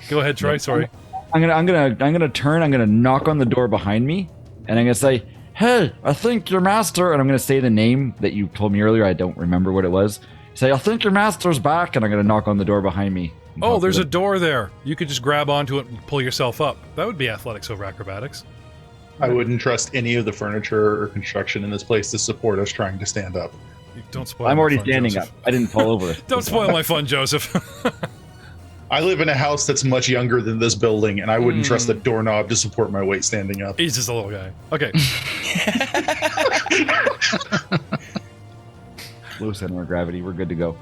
Go ahead, Troy. Sorry. I'm gonna turn. I'm gonna knock on the door behind me, and I'm gonna say, "Hey, I think your master," and I'm going to say the name that you told me earlier. I don't remember what it was. Say, "I think your master's back," and I'm going to knock on the door behind me. Oh, there's a door there. You could just grab onto it and pull yourself up. That would be athletics over acrobatics. I wouldn't trust any of the furniture or construction in this place to support us trying to stand up. Don't spoil I'm already fun, standing Joseph. up. I didn't fall over. Don't spoil my fun, Joseph. I live in a house that's much younger than this building, and I wouldn't trust a doorknob to support my weight standing up. He's just a little guy. Okay. Low center of gravity. We're good to go.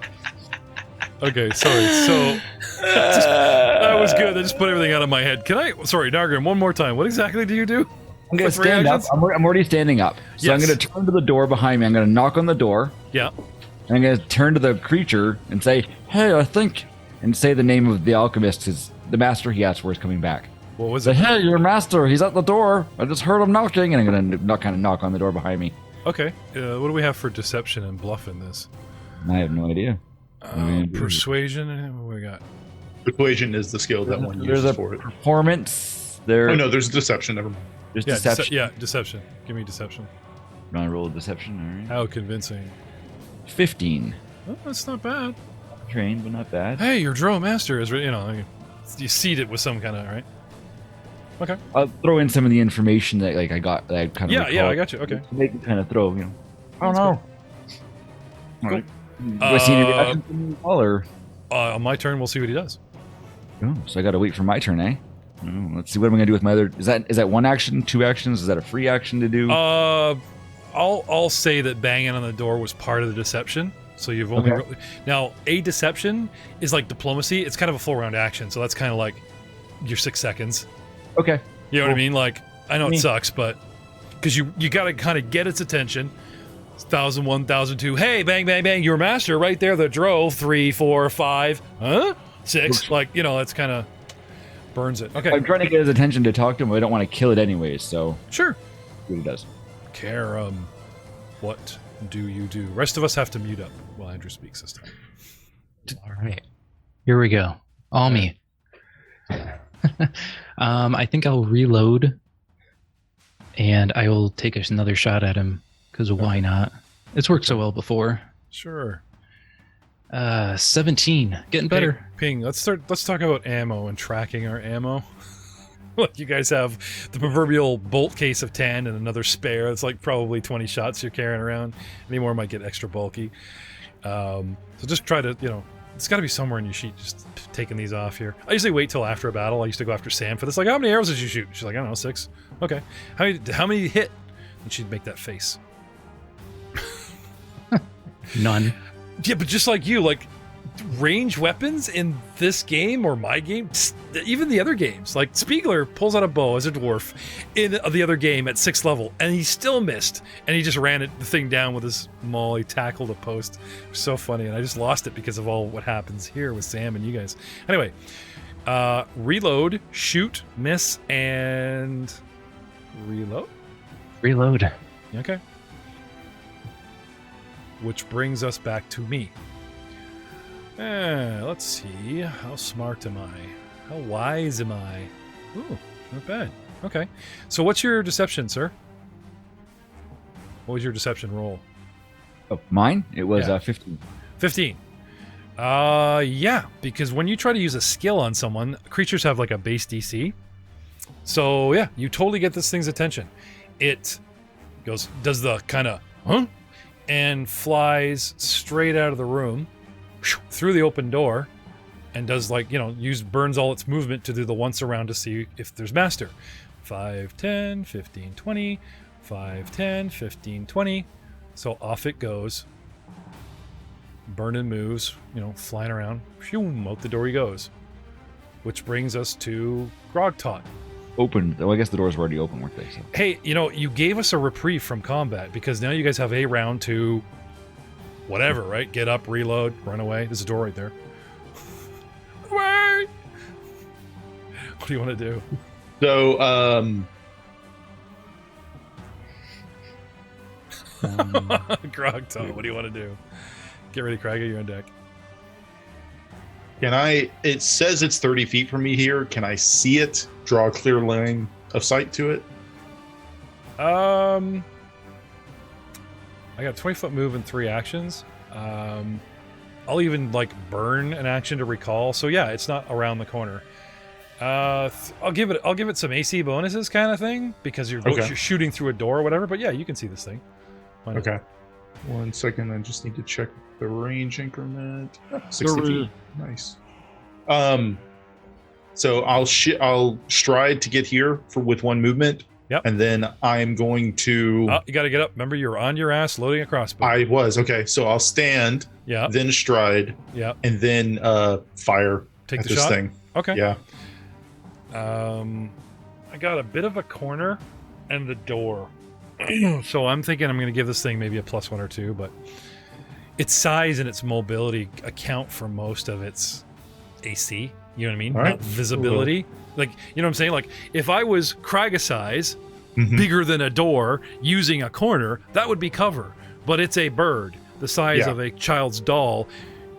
Okay, sorry. So that was good. I just put everything out of my head. Sorry, Nargrim, one more time. What exactly do you do? I'm going to stand up. I'm already standing up. So I'm going to turn to the door behind me. I'm going to knock on the door. Yeah. And I'm going to turn to the creature and say, "Hey, I think," and say the name of the alchemist, is the master he asked for is coming back. What was it? Hey, your master, he's at the door. I just heard him knocking, and I'm going to kind of knock on the door behind me. Okay. What do we have for deception and bluff in this? I have no idea. Persuasion. What do we got? Persuasion is the skill that one uses for it. Performance. Oh no, there's deception. Never mind. There's deception. Deception. Give me deception. You want to roll a deception? All right. How convincing. 15. Oh, that's not bad. Trained, but not bad. Hey, your Drow master is, you seed it with some kind of, right? Okay. I'll throw in some of the information that I got. That I kind of yeah, I got you. Okay. Make it kind of throw, I don't know. Cool. Right. Do I see any reaction from you all, or? On my turn, we'll see what he does. Oh, so I got to wait for my turn, eh? Oh, let's see what am I gonna do with my other. Is that one action, 2 actions? Is that a free action to do? I'll say that banging on the door was part of the deception. So you've only now a deception is like diplomacy. It's kind of a full round action, so that's kind of like your 6 seconds. Okay. You know what I mean? Like I know it sucks, but because you got to kind of get its attention. 1,001, 1,002. Hey, bang, bang, bang! Your master right there. The drove 3, 4, 5. Huh? 6. Like it's kind of burns it. Okay. I'm trying to get his attention to talk to him, but I don't want to kill it anyways. So sure. See what he does. Karam, what do you do? Rest of us have to mute up while Andrew speaks this time. All right. Here we go. All me. I think I'll reload and I will take another shot at him because why not? It's worked so well before. Sure. 17. Getting better. Ping. Let's talk about ammo and tracking our ammo. Like you guys have the proverbial bolt case of 10 and another spare. It's like probably 20 shots you're carrying around. Any more might get extra bulky. So just try to, it's got to be somewhere in your sheet just taking these off here. I usually wait till after a battle. I used to go after Sam for this. Like, how many arrows did you shoot? She's like, I don't know, 6. Okay. How many hit? And she'd make that face. None. Yeah, but just like you, like range weapons in this game or my game, even the other games, like Spieglier pulls out a bow as a dwarf in the other game at 6th level, and he still missed, and he just ran the thing down with his maul. He tackled a post. It was so funny, and I just lost it because of all what happens here with Sam and you guys. Anyway, reload, shoot, miss, and reload. Reload. Okay. Which brings us back to me. Let's see. How smart am I? How wise am I? Ooh, not bad. Okay. So what's your deception, sir? What was your deception roll? Oh, mine? It was 15. 15. Yeah, because when you try to use a skill on someone, creatures have like a base DC. So yeah, you totally get this thing's attention. It goes, does the kind of, huh? And flies straight out of the room, through the open door, and does like, burns all its movement to do the once around to see if there's master. 5, 10, 15, 20, 5, 10, 15, 20. So off it goes. Burnin moves, flying around. Out the door he goes. Which brings us to Grogtot. Open. Well, I guess the doors were already open, weren't they? So. Hey, you gave us a reprieve from combat because now you guys have a round to whatever, right? Get up, reload, run away. There's a door right there. Away! What do you want to do? So, Grogtot, what do you want to do? Get ready, Craigie, you're on deck. it says it's 30 feet from me here. Can I see it? Draw a clear line of sight to it? I got a 20-foot move and 3 actions. I'll even burn an action to recall. So yeah, it's not around the corner. I'll give it some AC bonuses kind of thing because you're shooting through a door or whatever. But yeah, you can see this thing. Okay. 1 second. I just need to check the range increment. 60 feet. Nice. So I'll stride to get here with 1 movement. Yep. And then I'm going to... Oh, you got to get up. Remember, you're on your ass loading a crossbow. I was. Okay, so I'll stand, then stride, and then fire Take at the this shot? thing. Okay. Yeah. I got a bit of a corner and the door. So I'm thinking I'm going to give this thing maybe a +1 or 2, but its size and its mobility account for most of its AC. You know what I mean? All right. Not visibility. Cool. Like, you know what I'm saying? Like, if I was Kraiga size, Mhm. bigger than a door, using a corner, that would be cover. But it's a bird, the size of a child's doll,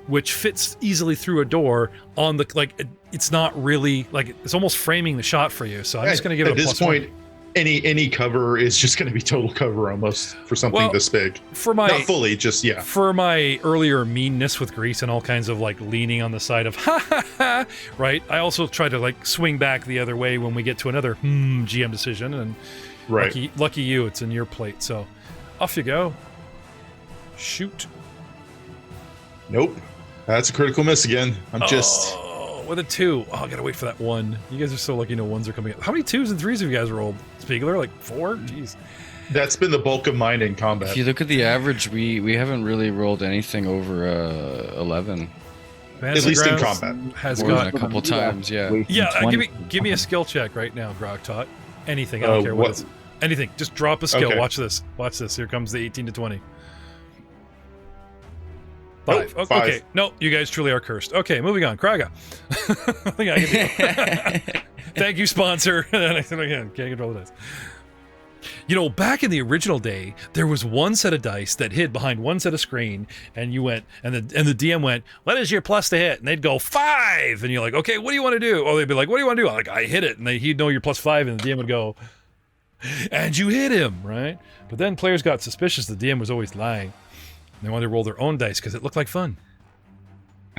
which fits easily through a door on the, it's not really, it's almost framing the shot for you. So I'm just going to give it a +1. At this point, any cover is just going to be total cover almost for something this big. Not fully, just, For my earlier meanness with Greece and all kinds of leaning on the side of ha ha ha, right? I also try to swing back the other way when we get to another GM decision, and lucky you, it's in your plate. So off you go. Shoot. Nope. That's a critical miss again. I'm just... With a 2. Oh, I gotta wait for that 1. You guys are so lucky no 1s are coming up. How many 2s and 3s have you guys rolled? Spieglier, 4? Jeez. That's been the bulk of mine in combat. If you look at the average, we haven't really rolled anything over 11. At least in combat. Has More got than a couple times, yeah. Yeah, give me a skill check right now, Grogtot. Anything, I don't care what it is. Anything. Just drop a skill. Okay. Watch this. Watch this. Here comes the 18 to 20. 5. Nope, Okay. No, you guys truly are cursed. Okay, moving on. Kraiga. I think I can do. Thank you, sponsor. Again, can't control the dice. Back in the original day, there was one set of dice that hid behind one set of screen, and you went, and the DM went, "What is your plus to hit?" And they'd go 5, and you're like, "Okay, what do you want to do?" Or they'd be like, "What do you want to do?" I'm like, "I hit it," and he'd know your +5, and the DM would go, "And you hit him," right? But then players got suspicious. The DM was always lying. They wanted to roll their own dice because it looked like fun.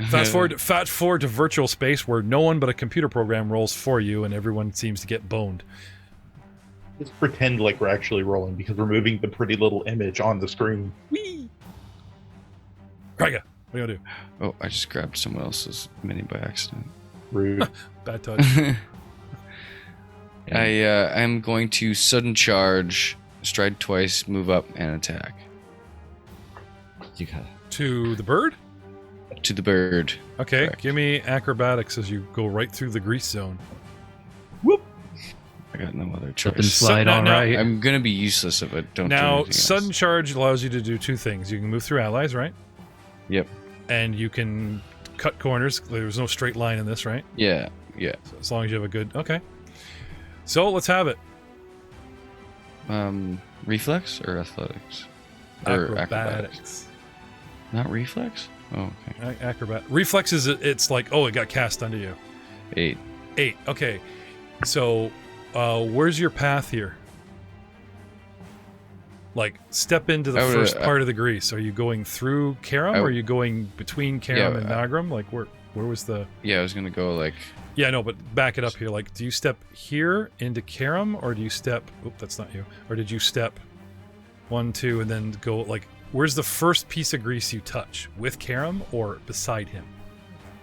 Fast forward to virtual space where no one but a computer program rolls for you, and everyone seems to get boned. Just pretend like we're actually rolling because we're moving the pretty little image on the screen. Whee! Kraiga, what do you want to do? Oh, I just grabbed someone else's mini by accident. Rude. Bad touch. I am going to sudden charge, stride twice, move up, and attack. To the bird? To the bird. Okay, Correct. give me acrobatics as you go right through the grease zone. I got no other Slip and choice. slide, now- all now- right. I'm gonna be useless if I don't do Now, anything sudden else. charge allows you to do two things. You can move through allies, right? Yep. And you can cut corners. There's no straight line in this, right? Yeah. So as long as you have a good... Okay. So, let's have it. Reflex or athletics? Or Acrobatics. Not reflex? Oh, okay. Acrobat. Reflex is, it's like, oh, it got cast under you. 8. 8. Okay. So, where's your path here? Like, step into the first part of the grease. Are you going through Karam, or are you going between Karam and Nagram? Like, where was the... Yeah, I was gonna go like... Yeah, no, but back it up here. Like, do you step here into Karam, or do you step... Oop, that's not you. Or did you step 1, 2, and then go, like... Where's the first piece of grease you touch? With Karam or beside him?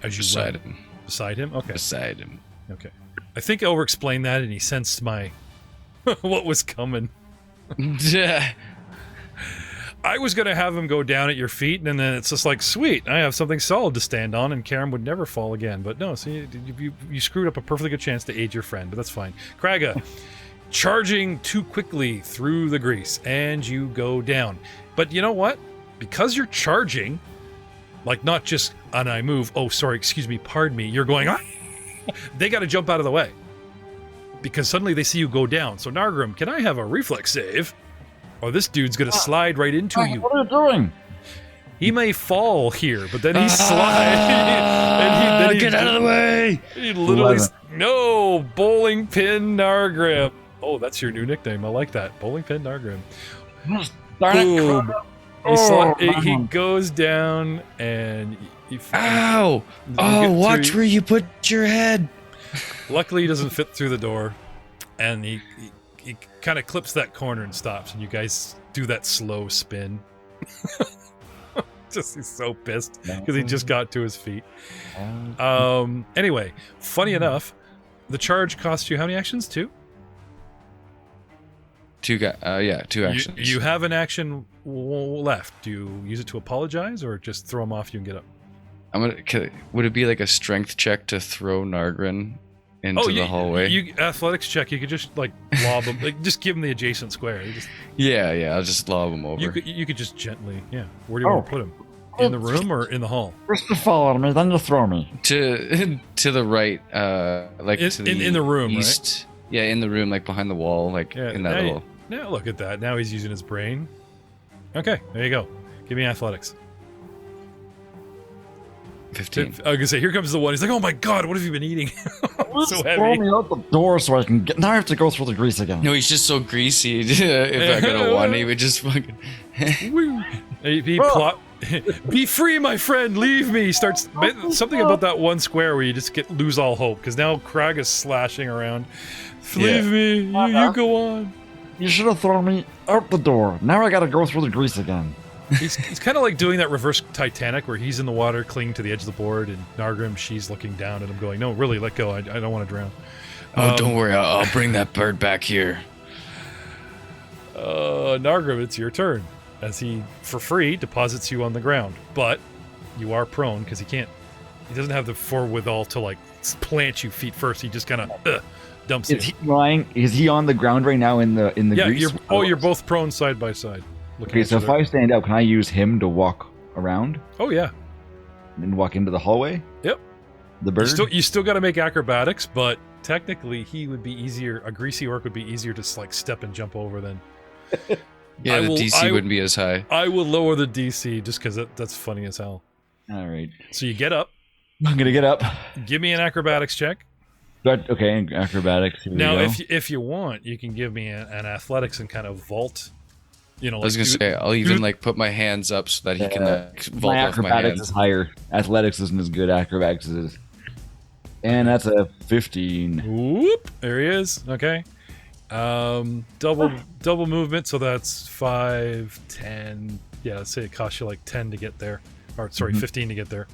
As you Beside run? him. Beside him? Okay. Beside him. Okay. I think I over-explained that, and he sensed my... what was coming. Yeah. I was going to have him go down at your feet, and then it's just like, sweet, I have something solid to stand on, and Karam would never fall again. But no, see, you screwed up a perfectly good chance to aid your friend, but that's fine. Kraga, charging too quickly through the grease, and you go down. But you know what? Because you're charging, like not just, and I move, oh, sorry, excuse me, pardon me, you're going, they got to jump out of the way. Because suddenly they see you go down. So Nargrim, can I have a reflex save? Or this dude's going to slide right into you. What are you doing? He may fall here, but then he slides. Get out of the way! He literally... 11. No! Bowling Pin Nargrim. Oh, that's your new nickname. I like that. Bowling Pin Nargrim. Darn it, Boom. Oh, He man. goes down and... Ow! You Oh, get watch through- where you put your head! Luckily, he doesn't fit through the door, and he kind of clips that corner and stops, and you guys do that slow spin. He's so pissed because he just got to his feet. Anyway, funny enough, the charge costs you how many actions? 2? 2 actions. You have an action left. Do you use it to apologize, or just throw him off? You can get up. Would it be like a strength check to throw Nargrin into the hallway? You athletics check. You could just like lob him, like just give him the adjacent square. Yeah, I'll just lob him over. You could just gently, yeah. Where do you want to put him? In the room or in the hall? First you fall on me, then you throw me. To the right, like in, to the in the room, east. Right? Yeah, in the room, like behind the wall, like in that little. Now look at that. Now he's using his brain. Okay, there you go. Give me athletics. 15. I was gonna say, here comes the one. He's like, oh my god, what have you been eating? So Throw heavy. me out the door so I can get. Now I have to go through the grease again. No, he's just so greasy. If I got a 1, he would just fucking. Woo. He plot. Be free, my friend. Leave me. He starts something about that one square where you just lose all hope because now Krag is slashing around. Leave me. You go on. You should have thrown me out the door. Now I gotta go through the grease again. He's kind of like doing that reverse Titanic where he's in the water clinging to the edge of the board and Nargrim, she's looking down at him going, no, really, let go. I don't want to drown. Oh, don't worry. I'll bring that bird back here. Nargrim, it's your turn. As he, for free, deposits you on the ground. But you are prone because he doesn't have the forewithal to like plant you feet first. He just kind of dumps you. Is he lying? Is he on the ground right now in the Yeah, grease? you're both prone side by side. Okay, so if I stand up, can I use him to walk around Oh yeah. and walk into the hallway? Yep. The bird? You still got to make acrobatics, but technically he would be easier. A greasy orc would be easier to like step and jump over than. Yeah, the DC wouldn't be as high. I will lower the DC just because that's funny as hell. All right. So you get up. I'm going to get up. Give me an acrobatics check. Okay, acrobatics. Here Now, we go. if you want, you can give me an athletics and kind of vault. You know, I was gonna say I'll even like put my hands up so that he can vault my off my acrobatics hands. is higher. Athletics isn't as good. Acrobatics is. And that's a 15. Whoop! There he is. Okay. Double movement, so that's 5, 10. Yeah, let's say it costs you like 10 to get there, or sorry, 15 to get there.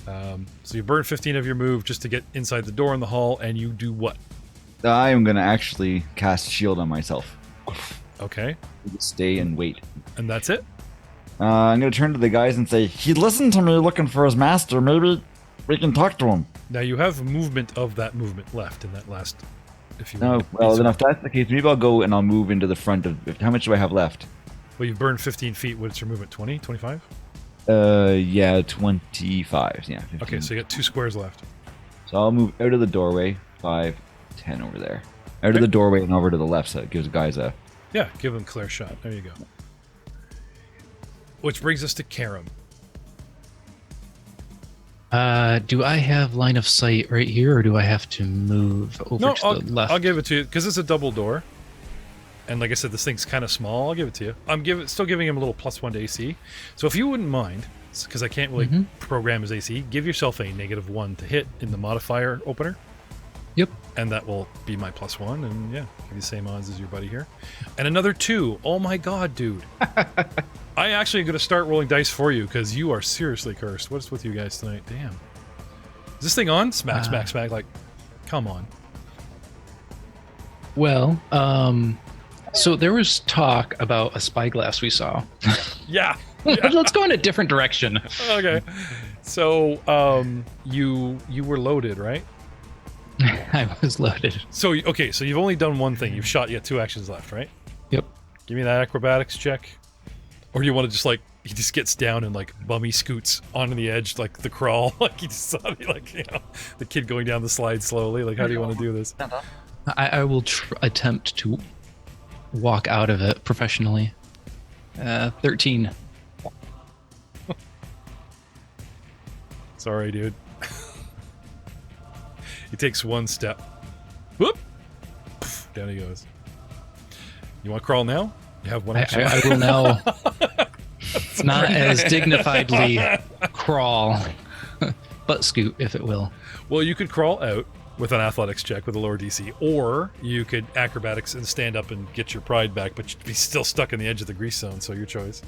So you burn 15 of your move just to get inside the door in the hall, and you do what? I am going to actually cast shield on myself. Okay, Stay and wait. and that's it. I'm going to turn to the guys and say, he listened to me looking for his master. Maybe we can talk to him. Now you have movement of that movement left in that last. If you No, want. well, then if that's the case, maybe I'll go and I'll move into the front of. How much do I have left? Well, you've burned 15 feet. What's your movement? 20, 25? Yeah, 25. Yeah. 15. Okay, so you got 2 squares left. So I'll move out of the doorway. 5, 10 over there. Out of the doorway and over to the left, so it gives guys a. Yeah, give them clear shot. There you go. Which brings us to Karam. Do I have line of sight right here, or do I have to move over to the left? I'll give it to you because it's a double door, and like I said, this thing's kind of small. I'll give it to you. I'm still giving him a little +1 to AC. So if you wouldn't mind, because I can't really program his AC, give yourself a -1 to hit in the modifier opener. Yep. And that will be my +1, and yeah, give you the same odds as your buddy here. And another 2. Oh my god, dude. I actually am going to start rolling dice for you because you are seriously cursed. What's with you guys tonight? Damn. Is this thing on? Smack, smack, smack. Like, come on. Well, so there was talk about a spyglass we saw. Yeah. Let's go in a different direction. Okay. So, you were loaded, right? I was loaded. So, okay, so you've only done one thing. You've shot, you got 2 actions left, right? Yep. Give me that acrobatics check. Or do you want to just, like, he just gets down and, like, bummy scoots onto the edge, like the crawl. Like, he just saw me, like, you know, the kid going down the slide slowly. Like, how do you want to do this? I will attempt to walk out of it professionally. 13. Sorry, dude. He takes 1 step. Whoop! Down he goes. You want to crawl now? You have 1 action. I will now. It's not as dignifiedly crawl, but scoot, if it will. Well, you could crawl out with an athletics check with a lower DC, or you could acrobatics and stand up and get your pride back, but you'd be still stuck in the edge of the grease zone, so your choice.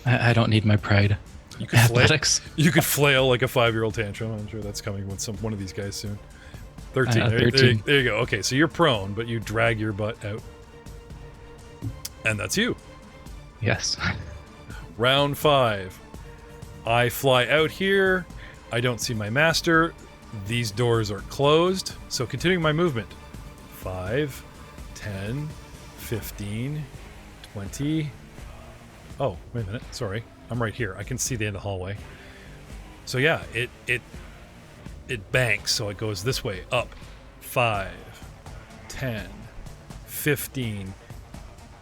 I don't need my pride. You could Athletics. You could flail like a 5-year-old tantrum. I'm sure that's coming with one of these guys soon. 13. 13. There you go. Okay, so you're prone, but you drag your butt out. And that's you. Yes. Round 5. I fly out here. I don't see my master. These doors are closed. So continuing my movement. 5, 10, 15, 20. Oh, wait a minute. Sorry. I'm right here. I can see the end of the hallway. So yeah, it banks, so it goes this way, up 5, 10, 15,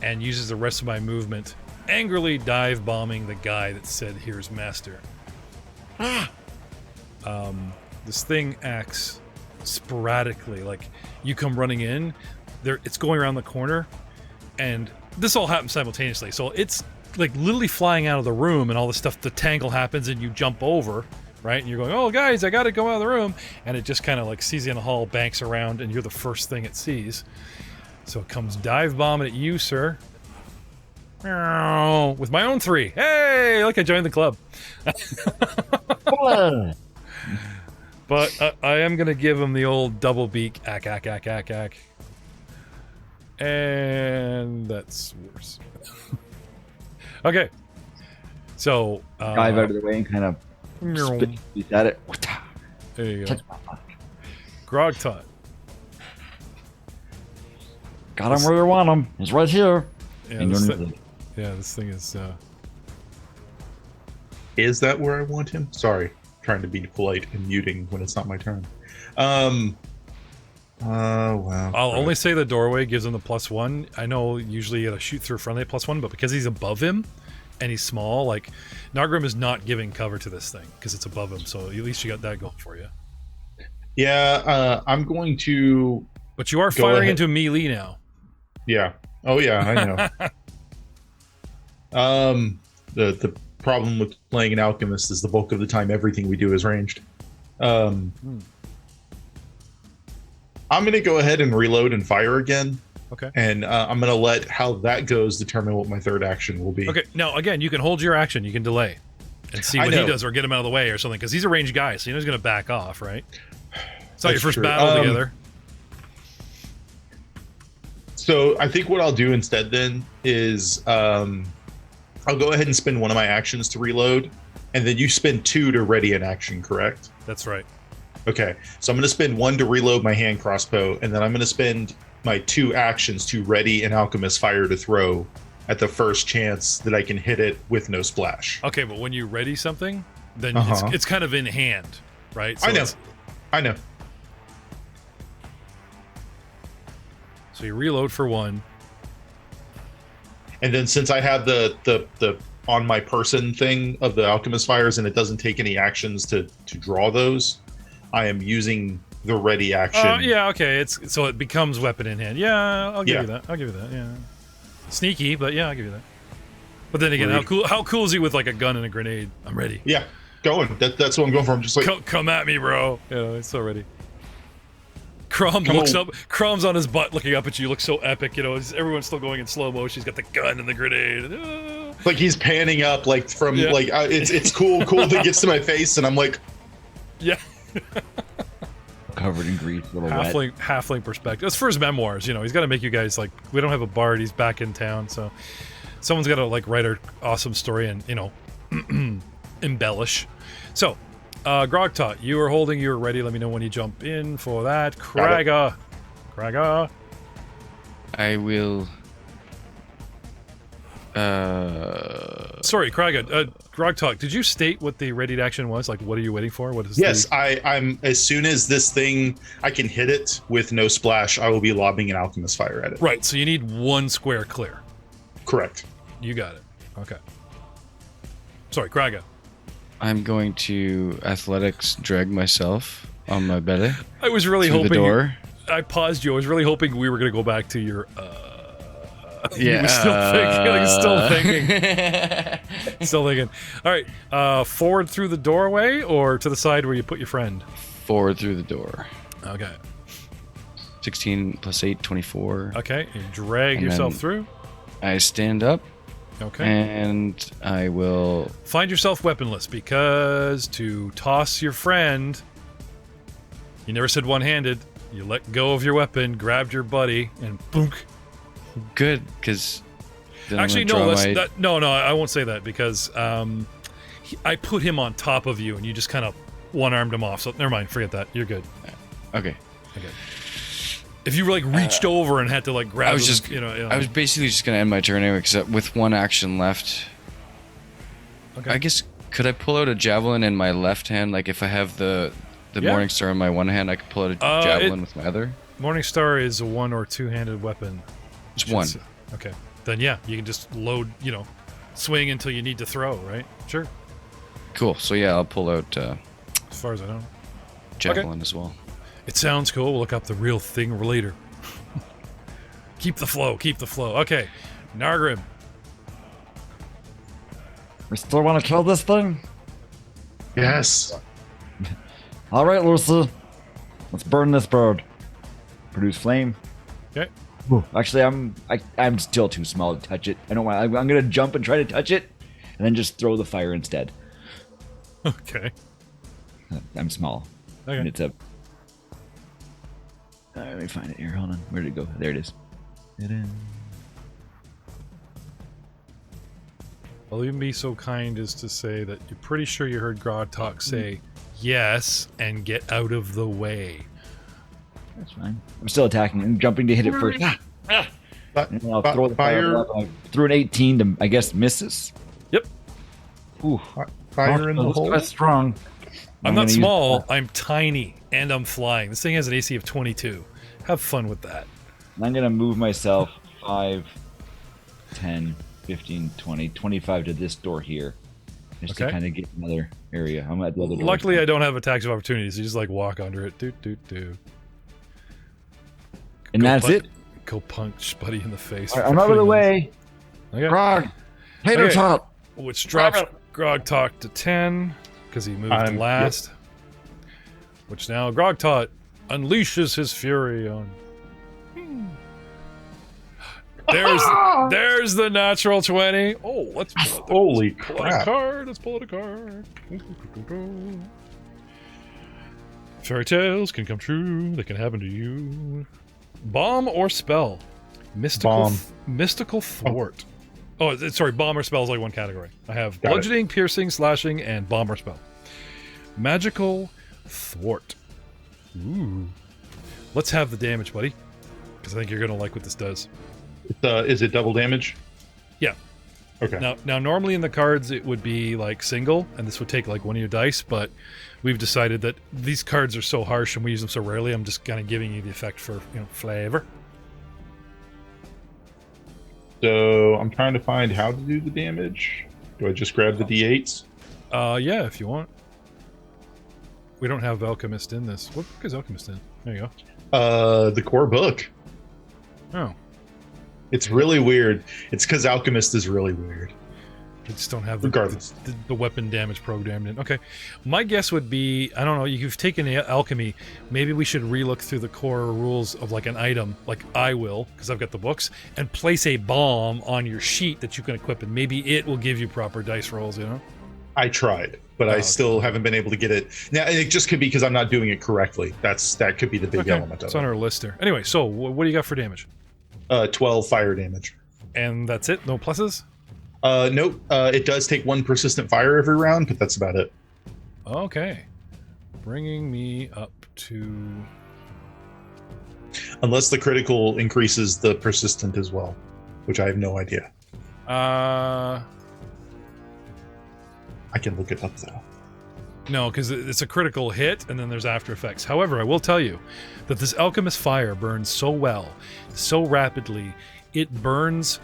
and uses the rest of my movement, angrily dive bombing the guy that said, "Here's master." This thing acts sporadically, like you come running in, it's going around the corner, and this all happens simultaneously. So it's like literally flying out of the room, and all the stuff, the tangle happens, and you jump over. Right? And you're going, "Oh, guys, I got to go out of the room." And it just kind of like sees you in the hall, banks around, and you're the first thing it sees. So it comes dive bombing at you, sir. With my own 3. Hey, look, I joined the club. But I am going to give him the old double beak. Ack, ack, ack, ack, ack. And that's worse. Okay. So. Dive out of the way and kind of. Spit at it. There you go. Grog Tot. Got him where you want him. He's right here. Yeah, this thing is. Is that where I want him? Sorry, trying to be polite and muting when it's not my turn. Wow. I'll only say the doorway gives him the +1. I know usually you gotta shoot through friendly +1, but because he's above him and he's small, like Nargrim is not giving cover to this thing because it's above him, so at least you got that going for you. Yeah, I'm going to. But you are firing into melee now. Yeah. Oh yeah, I know. The problem with playing an alchemist is the bulk of the time everything we do is ranged. I'm going to go ahead and reload and fire again. Okay. And I'm going to let how that goes determine what my third action will be. Okay. Now, again, you can hold your action. You can delay and see what he does or get him out of the way or something, because he's a ranged guy, so you know he's going to back off, right? It's not your first battle together. So I think what I'll do instead then is I'll go ahead and spend one of my actions to reload, and then you spend 2 to ready an action, correct? That's right. Okay, so I'm going to spend 1 to reload my hand crossbow, and then I'm going to spend my 2 actions to ready an alchemist fire to throw at the first chance that I can hit it with no splash. Okay, but when you ready something, then Uh-huh. it's kind of in hand, right? So I know. So you reload for 1. And then since I have the on my person thing of the alchemist fires, and it doesn't take any actions to draw those, I am using the ready action. Yeah, okay. So it becomes weapon in hand. Yeah, I'll give Yeah. you that. I'll give you that. Yeah. Sneaky, but yeah, I'll give you that. But then again, Rude. how cool is he with like a gun and a grenade? I'm ready. Yeah, going. That's what I'm going for. I'm just like, Come at me, bro. Yeah, it's so ready. Crom Come looks on. up. Crom's on his butt, looking up at you. Looks so epic. You know, everyone's still going in slow mo. She's got the gun and the grenade. like he's panning up, like from Yeah. like it's cool that gets to my face, and I'm like, Yeah. Covered in grease, a little wet. Halfling perspective. It's for his memoirs. You know, he's got to make you guys like. We don't have a bard. He's back in town, so someone's got to like write an awesome story and embellish. So, Grogtot, you are holding. You are ready. Let me know when you jump in for that. Kraga. I will. Sorry, Kraga. Grogtot, did you state what the readied action was? Like, what are you waiting for? What is? yes, I'm as soon as this thing I can hit it with no splash, I will be lobbing an alchemist fire at it. Right. So you need 1 square clear. Correct. You got it. Okay. Sorry, Kraga. I'm going to athletics drag myself on my belly I was really through hoping. the door. I paused you. I was really hoping we were going to go back to your. You Yeah, were still thinking. All right. Forward through the doorway or to the side where you put your friend? Forward through the door. Okay. 16 plus 8, 24. Okay. You drag And yourself then- through. I stand up Okay. and I will. Find yourself weaponless because to toss your friend, you never said one-handed. You let go of your weapon, grabbed your buddy, and boom. Good, because. Actually, no. No. I won't say that because I put him on top of you, and you just kind of one-armed him off. So never mind. Forget that. You're good. Okay. If you like reached over and had to like grab, I was him, just. I was basically just gonna end my turn anyway, because with 1 action left. Okay. I guess could I pull out a javelin in my left hand? Like if I have the Yeah. morning star in my one hand, I could pull out a javelin with my other. Morningstar is a 1- or 2-handed weapon. It's 1. Okay. Then yeah, you can just load. Swing until you need to throw. Right. Sure. Cool. So yeah, I'll pull out As far as I know. javelin as well. It sounds cool. We'll look up the real thing later. Keep the flow. Okay. Nargrim. We still want to kill this thing? Yes. All right, Lucy. Let's burn this bird. Produce flame. Okay. Ooh, actually, I'm still too small to touch it. I don't want. I'm gonna jump and try to touch it, and then just throw the fire instead. Okay. I'm small. Okay. And it's a. Let me find it here. Hold on. Where did it go? There it is. I'll even be so kind as to say that you're pretty sure you heard Grogtok say yes and get out of the way. That's fine. I'm still attacking. I'm jumping to hit it first. And then I'll throw the fire. I threw an 18 to, I guess, misses. Yep. Ooh. Fire in the That's hole. quite strong. I'm not gonna use small. that. I'm tiny, and I'm flying. This thing has an AC of 22. Have fun with that. I'm going to move myself 5, 10, 15, 20, 25 to this door here. Just to Okay. kind of get another area. I'm at the other door. Luckily, I don't have attacks of opportunity, so you just like walk under it. Do. And that's it. Go punch Buddy in the face. All right, I'm out of the way. Okay. Grog. Hater Okay. top. Which drops Grogtot to 10 because he moved last. Which now Grogtot unleashes his fury on. There's the natural 20. Oh, let's Holy pull out a crap. card. Let's pull out a card. Fairy tales can come true. They can happen to you. Bomb or spell? Mystical Bomb. Mystical thwart. Oh, sorry, bomber spell is like one category. I have Got bludgeoning, piercing, slashing, and bomber spell. Magical thwart. Ooh. Let's have the damage, buddy, because I think you're gonna like what this does. Is it double damage? Yeah. Okay. Now, normally in the cards it would be like single, and this would take like one of your dice, but we've decided that these cards are so harsh and we use them so rarely. I'm just kind of giving you the effect for flavor. So I'm trying to find how to do the damage. Do I just grab the d8s? Yeah, if you want. We don't have Alchemist in this. What book is Alchemist in? There you go. The core book. Oh. It's really weird. It's because Alchemist is really weird. We just don't have the weapon damage programmed in. Okay. My guess would be, I don't know, you've taken alchemy. Maybe we should relook through the core rules of like an item, like I will, because I've got the books, and place a bomb on your sheet that you can equip, and maybe it will give you proper dice rolls, I tried, but I still haven't been able to get it. Now, it just could be because I'm not doing it correctly. That could be the big element of it. It's on our list there. Anyway, so what do you got for damage? 12 fire damage. And that's it? No pluses? Nope. It does take 1 persistent fire every round, but that's about it. Okay. Bringing me up to... Unless the critical increases the persistent as well, which I have no idea. I can look it up, though. No, because it's a critical hit, and then there's after effects. However, I will tell you that this Alchemist Fire burns so well, so rapidly, it burns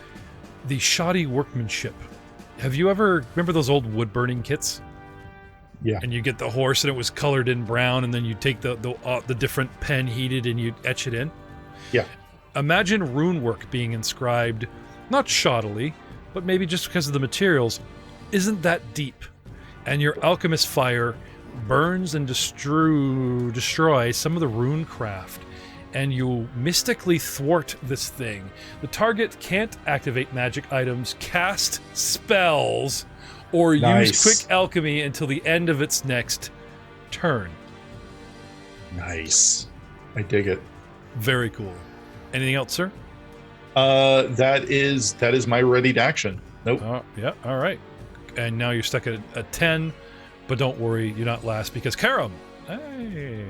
the shoddy workmanship. Have you ever... Remember those old wood-burning kits? Yeah. And you get the horse, and it was colored in brown, and then you take the different pen heated, and you etch it in? Yeah. Imagine rune work being inscribed, not shoddily, but maybe just because of the materials, isn't that deep. And your Alchemist Fire burns and destroys some of the rune craft, and you mystically thwart this thing. The target can't activate magic items, cast spells, or use quick alchemy until the end of its next turn. Nice. I dig it. Very cool. Anything else, sir? That is my readied action. Nope. Yeah, all right. And now you're stuck at a 10, but don't worry, you're not last because Karam. Hey.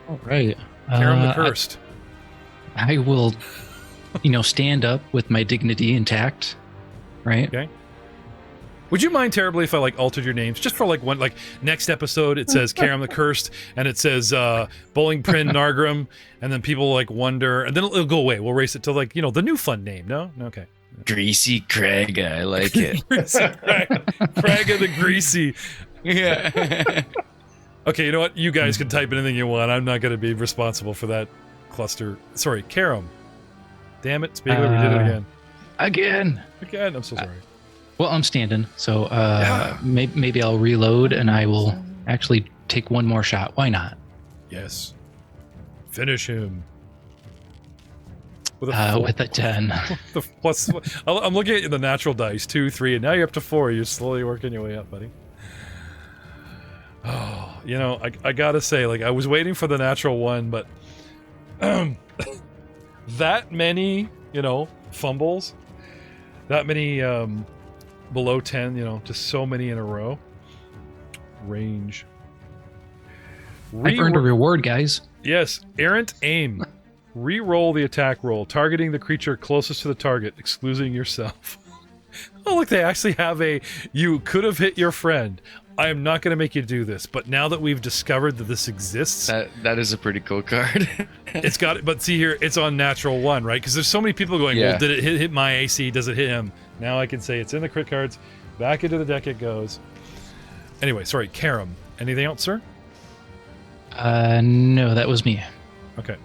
All right. Karam the Cursed. I will, stand up with my dignity intact, right? Okay. Would you mind terribly if I altered your names just for one next episode it says Karam the Cursed and it says Bowling Prin Nargrim and then people wonder and then it'll go away. We'll race it to the new fun name. No? Okay. Greasy Craig, I like it. Craig the Greasy. Yeah. Okay, you know what? You guys can type anything you want. I'm not going to be responsible for that cluster. Sorry, Karam. Damn it, Spieglier, we did it again. Again, I'm so sorry. Well, I'm standing, so maybe I'll reload and I will actually take one more shot. Why not? Yes. Finish him. With a 10. I'm looking at the natural dice, 2, 3, and now you're up to 4. You're slowly working your way up, buddy. Oh, I gotta say, I was waiting for the natural 1, but that many, fumbles, that many below 10, just so many in a row. Range. I've earned a reward, guys. Yes, errant aim. Re-roll the attack roll, targeting the creature closest to the target, excluding yourself. Oh, look, they actually have you could have hit your friend. I am not going to make you do this, but now that we've discovered that this exists... That is a pretty cool card. It's got it, but see here, it's on natural 1, right? Because there's so many people going, well, did it hit my AC? Does it hit him? Now I can say it's in the crit cards. Back into the deck it goes. Anyway, sorry, Karam. Anything else, sir? No, that was me. Okay.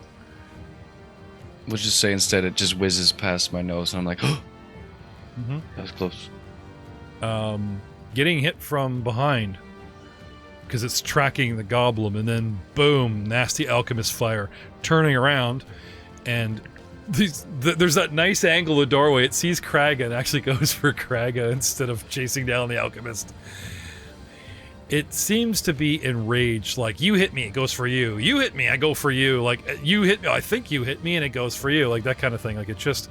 We'll just say instead it just whizzes past my nose and I'm like, oh, that was close. Getting hit from behind because it's tracking the goblin and then boom, nasty Alchemist Fire turning around and there's that nice angle of the doorway. It sees Kraga and actually goes for Kraga instead of chasing down the Alchemist. It seems to be enraged, you hit me, it goes for you. You hit me, I go for you. You hit me, I think you hit me, and it goes for you. That kind of thing. It just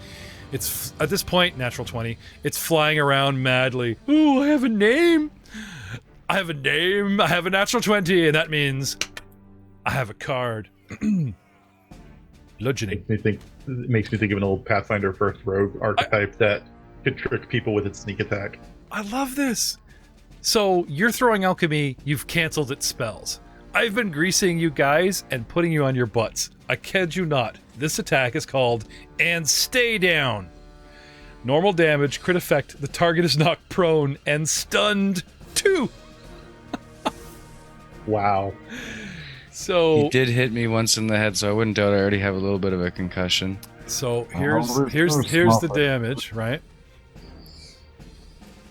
It's at this point, natural 20. It's flying around madly. Ooh, I have a name. I have a name. I have a natural 20, and that means I have a card. Bludgeoning. It makes me think of an old Pathfinder First Rogue archetype that could trick people with its sneak attack. I love this. So you're throwing alchemy. You've canceled its spells. I've been greasing you guys and putting you on your butts. I kid you not. This attack is called And Stay Down. Normal damage, crit effect. The target is knocked prone and stunned 2. Wow. So he did hit me once in the head, so I wouldn't doubt I already have a little bit of a concussion. So here's the damage, right?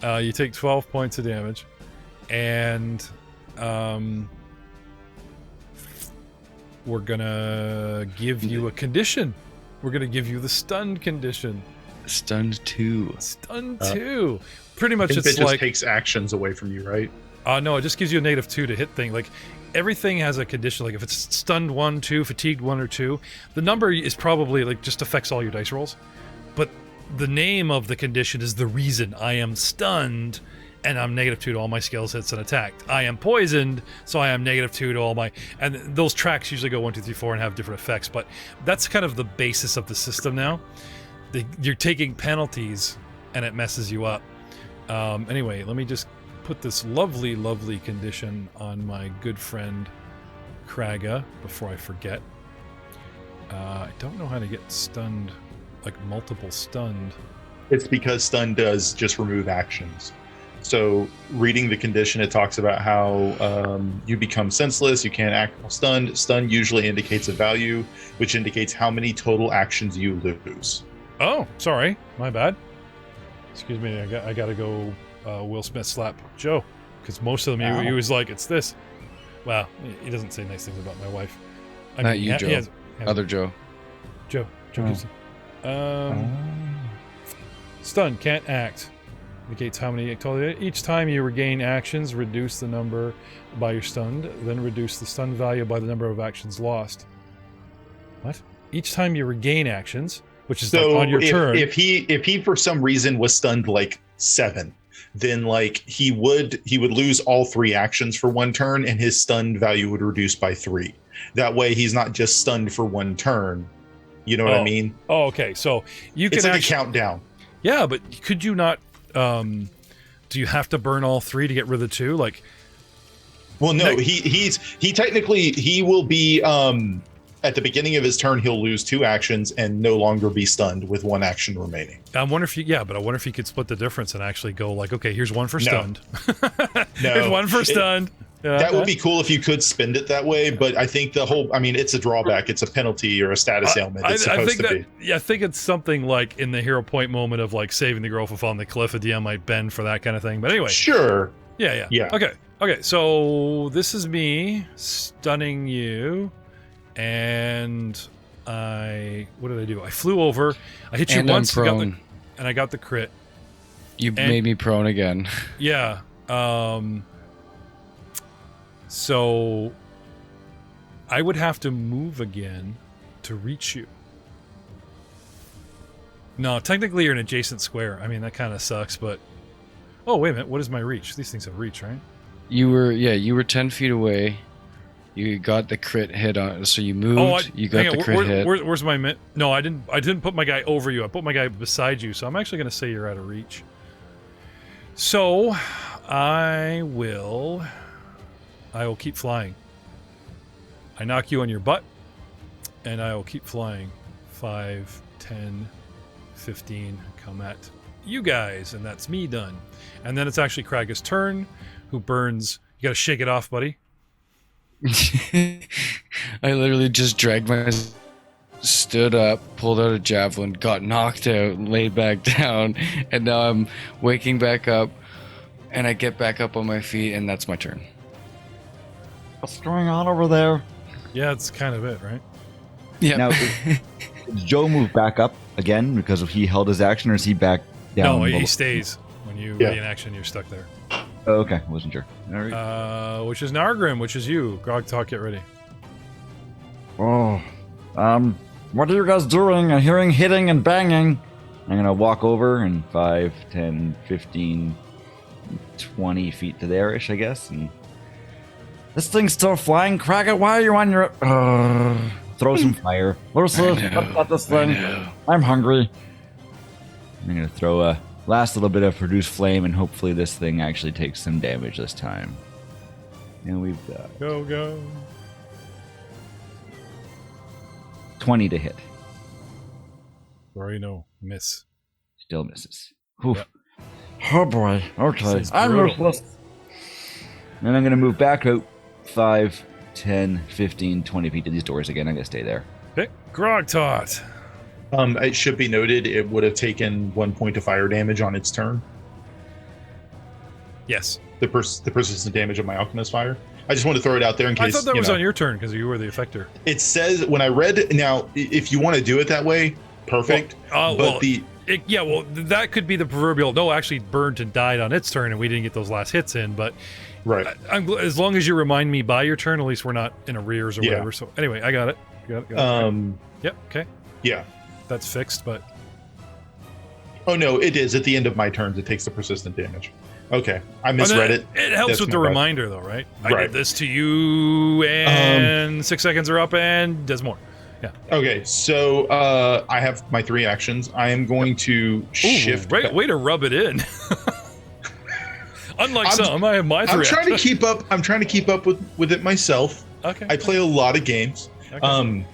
You take 12 points of damage, and we're gonna give you a condition. We're gonna give you the stunned condition. Stunned 2. Stunned 2. Pretty much, it it's just like takes actions away from you, right? No, it just gives you a -2 to hit thing. Like everything has a condition. Like if it's stunned 1, 2, fatigued 1 or 2, the number is probably like just affects all your dice rolls. But the name of the condition is the reason I am stunned, and I'm -2 to all my skills, hits, and attacked. I am poisoned, so I am -2 to all my... And those tracks usually go 1, 2, 3, 4 and have different effects, but that's kind of the basis of the system now. You're taking penalties, and it messes you up. Anyway, let me just put this lovely, lovely condition on my good friend Kraga before I forget. I don't know how to get stunned, like multiple stunned. It's because stun does just remove actions. So reading the condition, it talks about how you become senseless, you can't act while stunned. Stun usually indicates a value, which indicates how many total actions you lose. Oh, sorry, my bad. Excuse me, I gotta go Will Smith slap Joe, because most of them he was like, it's this. Well, he doesn't say nice things about my wife. Not you, Joe. Other Joe. Joe Gibson. Stun, can't act. Indicates how many total. Each time you regain actions, reduce the number by your stunned, then reduce the stun value by the number of actions lost. What? Each time you regain actions, which is so like on your turn. If he for some reason was stunned like 7, then like he would lose all 3 actions for 1 turn, and his stunned value would reduce by 3. That way he's not just stunned for 1 turn. You know what I mean? Oh, okay. So you can it's like a countdown. Yeah, but could you not do you have to burn all 3 to get rid of the 2? Like, well, no, he technically he will be at the beginning of his turn, he'll lose 2 actions and no longer be stunned with 1 action remaining. I wonder if I wonder if you could split the difference and actually go like, okay, here's 1 for stunned. No. Here's 1 for stunned. That would be cool if you could spend it that way, but I think it's a drawback. It's a penalty or a status ailment. It's supposed to be. Yeah, I think it's something like in the hero point moment of like saving the girl from falling the cliff, a DM might bend for that kind of thing. But anyway. Sure. Yeah. Okay, so this is me stunning you. And what did I do? I flew over. I hit you and once, and I got the crit. You made me prone again. Yeah. So I would have to move again to reach you. No, technically you're an adjacent square. I mean, that kind of sucks, but... Oh, wait a minute. What is my reach? These things have reach, right? You were 10 feet away. You got the crit hit on, so you moved. You got the crit hit. Where's my No, I didn't put my guy over you. I put my guy beside you. So I'm actually going to say you're out of reach. So I will keep flying. I knock you on your butt, and I will keep flying. 5, 10, 15. Come at you guys, and that's me done. And then it's actually Kraga's turn, who burns. You got to shake it off, buddy. I literally just stood up, pulled out a javelin, got knocked out, laid back down, and now I'm waking back up, and I get back up on my feet, and that's my turn. What's going on over there? Yeah, it's kind of it, right? Yeah. Now, did Joe move back up again because he held his action, or is he back down? No, he stays. When you ready in action, you're stuck there. Oh, okay, wasn't sure. All right. Which is Nargrim, which is you. Grog Talk, get ready. Oh, what are you guys doing? I'm hearing hitting and banging. I'm going to walk over and 5, 10, 15, 20 feet to there-ish, I guess. And this thing's still flying. Crackit, why are you on your... throw some fire. Lursa, what about this thing? I'm hungry. I'm going to throw a last little bit of produce flame, and hopefully this thing actually takes some damage this time. And we've got... Go. 20 to hit. Sorry, no. Miss. Still misses. Oof. Yep. Oh boy. Okay. This is I'm brutal. ruthless. And I'm going to move back out 5, 10, 15, 20 feet to these doors again. I'm going to stay there. Okay. Grogtot. It should be noted it would have taken 1 point of fire damage on its turn. Yes. The persistent damage of my Alchemist Fire. I just want to throw it out there in case. I thought that was on your turn because you were the effector. It says when I read now, if you want to do it that way, perfect. That could be the proverbial. No, actually, burned and died on its turn, and we didn't get those last hits in. But right, as long as you remind me by your turn, at least we're not in arrears or whatever. So anyway, I got it. Got it. Yep. Okay. Yeah. That's fixed, but... Oh, no, it is. At the end of my turns, it takes the persistent damage. Okay, I misread it. It helps with the reminder, though, right? Right. I did this to you, and 6 seconds are up, and does more. Yeah. Okay, so I have my 3 actions. I am going to shift... Way to rub it in. Unlike some, I have my 3 I'm trying actions. I'm trying to keep up with it myself. Okay. I play a lot of games. Okay.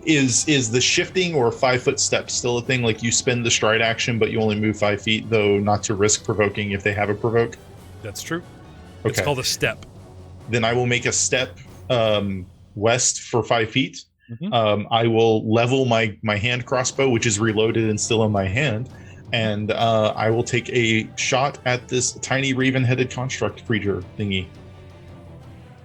Is the shifting or 5-foot step still a thing? Like you spend the stride action, but you only move 5 feet, though not to risk provoking if they have a provoke? That's true. Okay. It's called a step. Then I will make a step west for 5 feet. Mm-hmm. I will level my hand crossbow, which is reloaded and still in my hand, and I will take a shot at this tiny raven-headed construct creature thingy.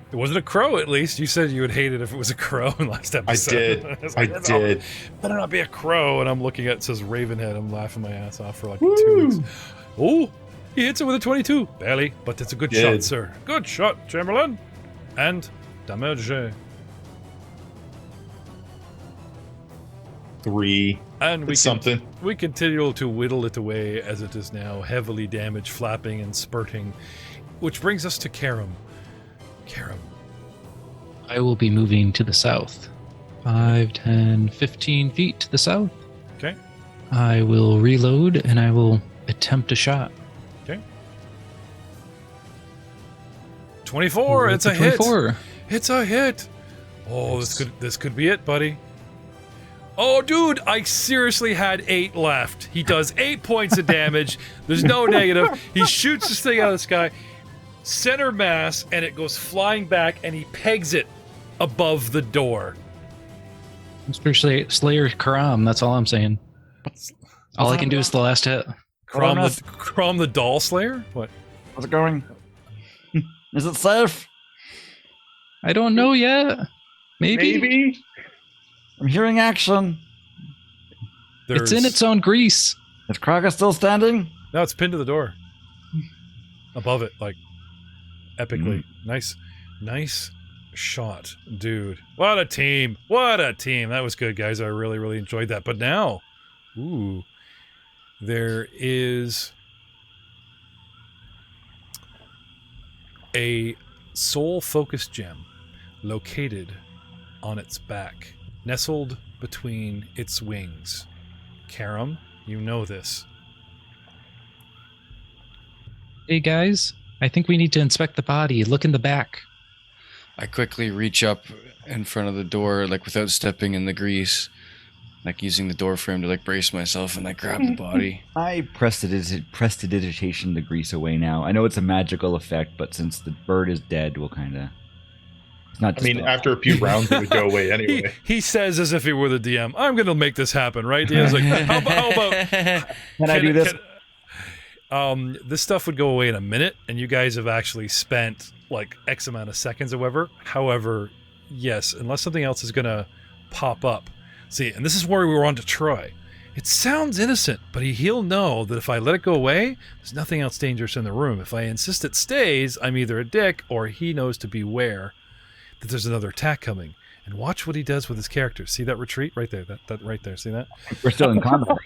It wasn't a crow, at least. You said you would hate it if it was a crow in last episode. I did. Better not be a crow. And I'm looking at it says Ravenhead. I'm laughing my ass off for like 2 weeks. Oh, he hits it with a 22. Barely, but it's a good shot, sir. Good shot, Chamberlain. And damage. 3. And we continue to whittle it away as it is now heavily damaged, flapping and spurting. Which brings us to Karam. Karam. I will be moving to the south. 5, 10, 15 feet to the south. Okay. I will reload and I will attempt a shot. Okay. 24. It's a 24. hit. It's a hit. Oh, this could be it, buddy. Oh, dude, I seriously had 8 left. He does 8 points of damage. There's no negative. He shoots this thing out of the sky. Center mass, and it goes flying back, and he pegs it above the door. Mr. Slayer Karam, that's all I'm saying. All I can do is the last hit. Crom the Doll Slayer? What? How's it going? Is it safe? I don't know yet. Maybe. I'm hearing action. It's in its own grease. Is Kraga still standing? No, it's pinned to the door. Above it, like, epically. Nice shot, dude. What a team. That was good, guys. I really, really enjoyed that. But now, there is a soul-focused gem located on its back, nestled between its wings. Karam, you know this. Hey guys, I think we need to inspect the body. Look in the back. I quickly reach up in front of the door, like without stepping in the grease, like using the door frame to like brace myself, and I grab the body. I prestidigitation the grease away now. I know it's a magical effect, but since the bird is dead, we'll kind of... after a few rounds, it would go away anyway. He says as if he were the DM, I'm going to make this happen, right? DM's like, how about... Can I do this? This stuff would go away in a minute, and you guys have actually spent like X amount of seconds or whatever. However, yes, unless something else is going to pop up. See, and this is where we were on to Troy. It sounds innocent, but he'll know that if I let it go away, there's nothing else dangerous in the room. If I insist it stays, I'm either a dick or he knows to beware that there's another attack coming. and watch what he does with his character. See that retreat right there? That right there. See that? We're still in combat.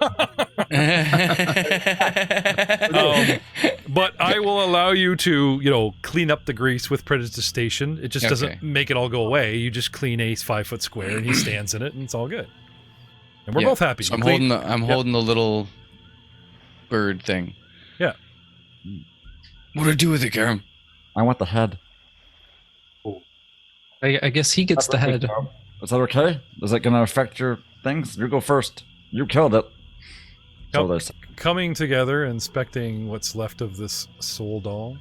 But I will allow you to, clean up the grease with prestidigitation. It just doesn't make it all go away. You just clean a 5-foot square, and he stands in it, and it's all good. And we're both happy. So I'm holding the little bird thing. Yeah. What do I do with it, Karam? I want the head. I guess he gets the head. Is that okay? Is it going to affect your things? You go first. You killed it. Coming together, inspecting what's left of this soul doll.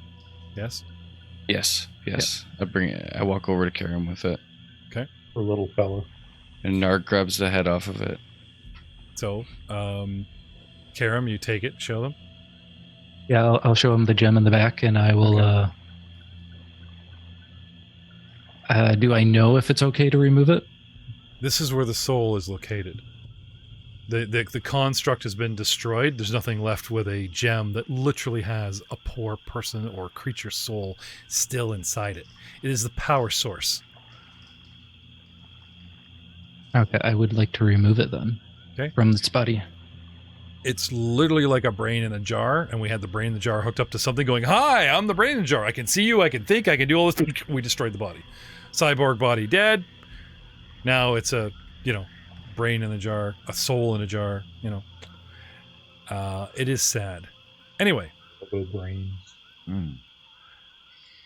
Yes? Yes. I bring it. I walk over to Karam with it. Okay. Poor little fellow. And Narg grabs the head off of it. So, Karam, you take it, show them. Yeah, I'll show him the gem in the back, and I will... do I know if it's okay to remove it? This is where the soul is located. The construct has been destroyed. There's nothing left with a gem that literally has a poor person or creature soul still inside it. It is the power source. Okay, I would like to remove it then. Okay. From its body. It's literally like a brain in a jar, and we had the brain in the jar hooked up to something going, "Hi, I'm the brain in the jar. I can see you, I can think, I can do all this." We destroyed the body. Cyborg body dead. Now it's a, brain in a jar, a soul in a jar, It is sad. Anyway. Brains.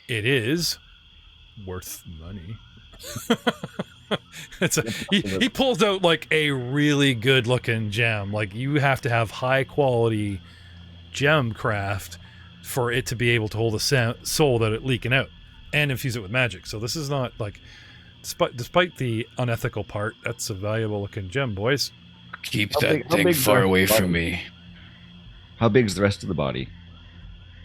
It is worth money. He pulls out like a really good looking gem. Like you have to have high quality gem craft for it to be able to hold a soul that it leaking out and infuse it with magic. So this is not like, despite the unethical part, that's a valuable looking gem, boys. Keep that thing far away from me. How big is the rest of the body?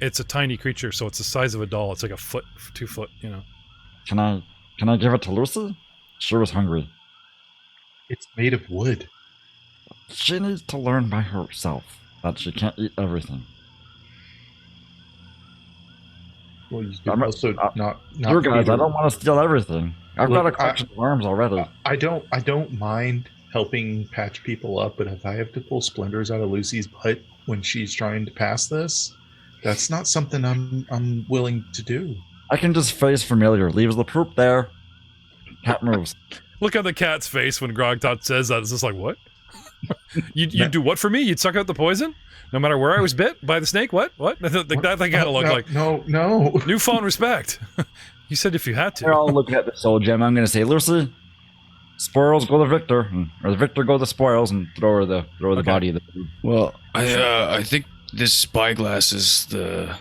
It's a tiny creature, so it's the size of a doll. It's like a foot, 2 foot, Can I give it to Lucy? She was hungry. It's made of wood. She needs to learn by herself that she can't eat everything. Well, you can also not you guys, I don't want to steal everything. I've got a collection of arms already. I don't mind helping patch people up, but if I have to pull splinters out of Lucy's butt when she's trying to pass this, that's not something I'm willing to do. I can just face familiar. Leaves the poop there. Cat moves. Look at the cat's face when Grogtot says that. It's just like, what? You'd do what for me? You'd suck out the poison? No matter where I was bit by the snake? What? That kind of look like... No. Newfound respect. You said if you had to. They're all looking at the soul gem. I'm going to say, Lucy, spoils go to Victor. Or the Victor go to spoils and throw the body of the food. Well, I think this spyglass is the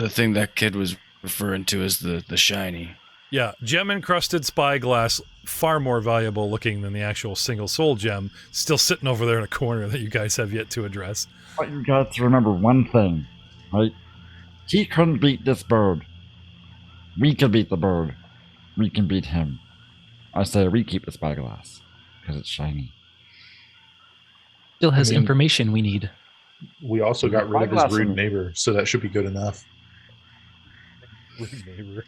thing that kid was referring to as the shiny. Yeah, gem-encrusted spyglass, far more valuable looking than the actual single soul gem, still sitting over there in a corner that you guys have yet to address. But you got to remember one thing, right? He couldn't beat this bird. We can beat the bird. We can beat him. I say we keep the spyglass, because it's shiny. Still has information we need. We also got rid of his rude neighbor, so that should be good enough. Rude neighbor.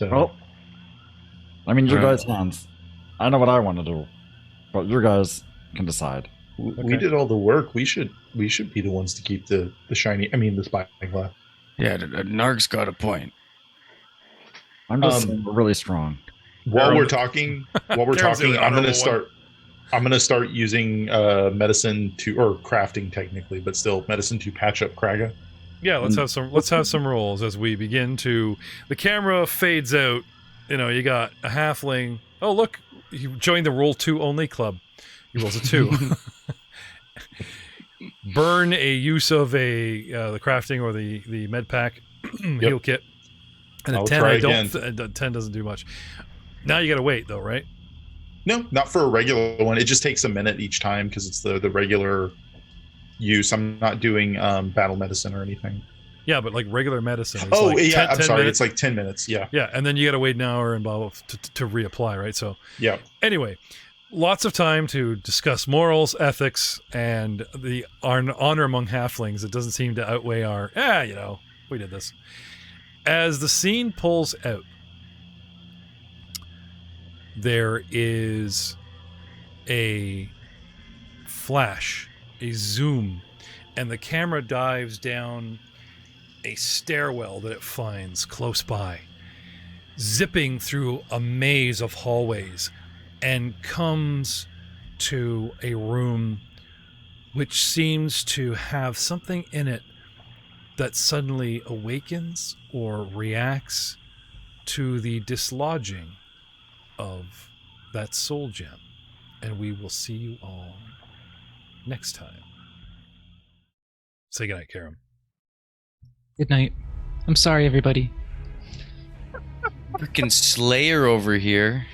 Well, your guys' hands. I know what I want to do, but you guys can decide. We did all the work. We should be the ones to keep the shiny. The spyglass. Yeah, Narg's got a point. I'm just really strong. While we're talking, I'm gonna start using medicine or crafting technically, but still medicine to patch up Kraga. Yeah, let's have some rolls as we begin to. The camera fades out. You got a halfling. Oh look, he joined the roll 2 only club. He rolls a 2. Burn a use of the crafting or the med pack heal kit. And a 10 10 doesn't do much. Now you got to wait though, right? No, not for a regular one. It just takes a minute each time because it's the regular use. I'm not doing battle medicine or anything. Yeah, but like regular medicine. I'm sorry. Minutes. It's like 10 minutes. Yeah. Yeah, and then you got to wait an hour and blah, blah, to reapply, right? So yeah. Anyway, lots of time to discuss morals, ethics, and the honor among halflings. It doesn't seem to outweigh our we did this. As the scene pulls out, there is a flash, a zoom, and the camera dives down a stairwell that it finds close by, zipping through a maze of hallways, and comes to a room which seems to have something in it that suddenly awakens or reacts to the dislodging of that soul gem. And we will see you all next time. Say goodnight, Karam. Good night. I'm sorry, everybody. Freaking Slayer over here.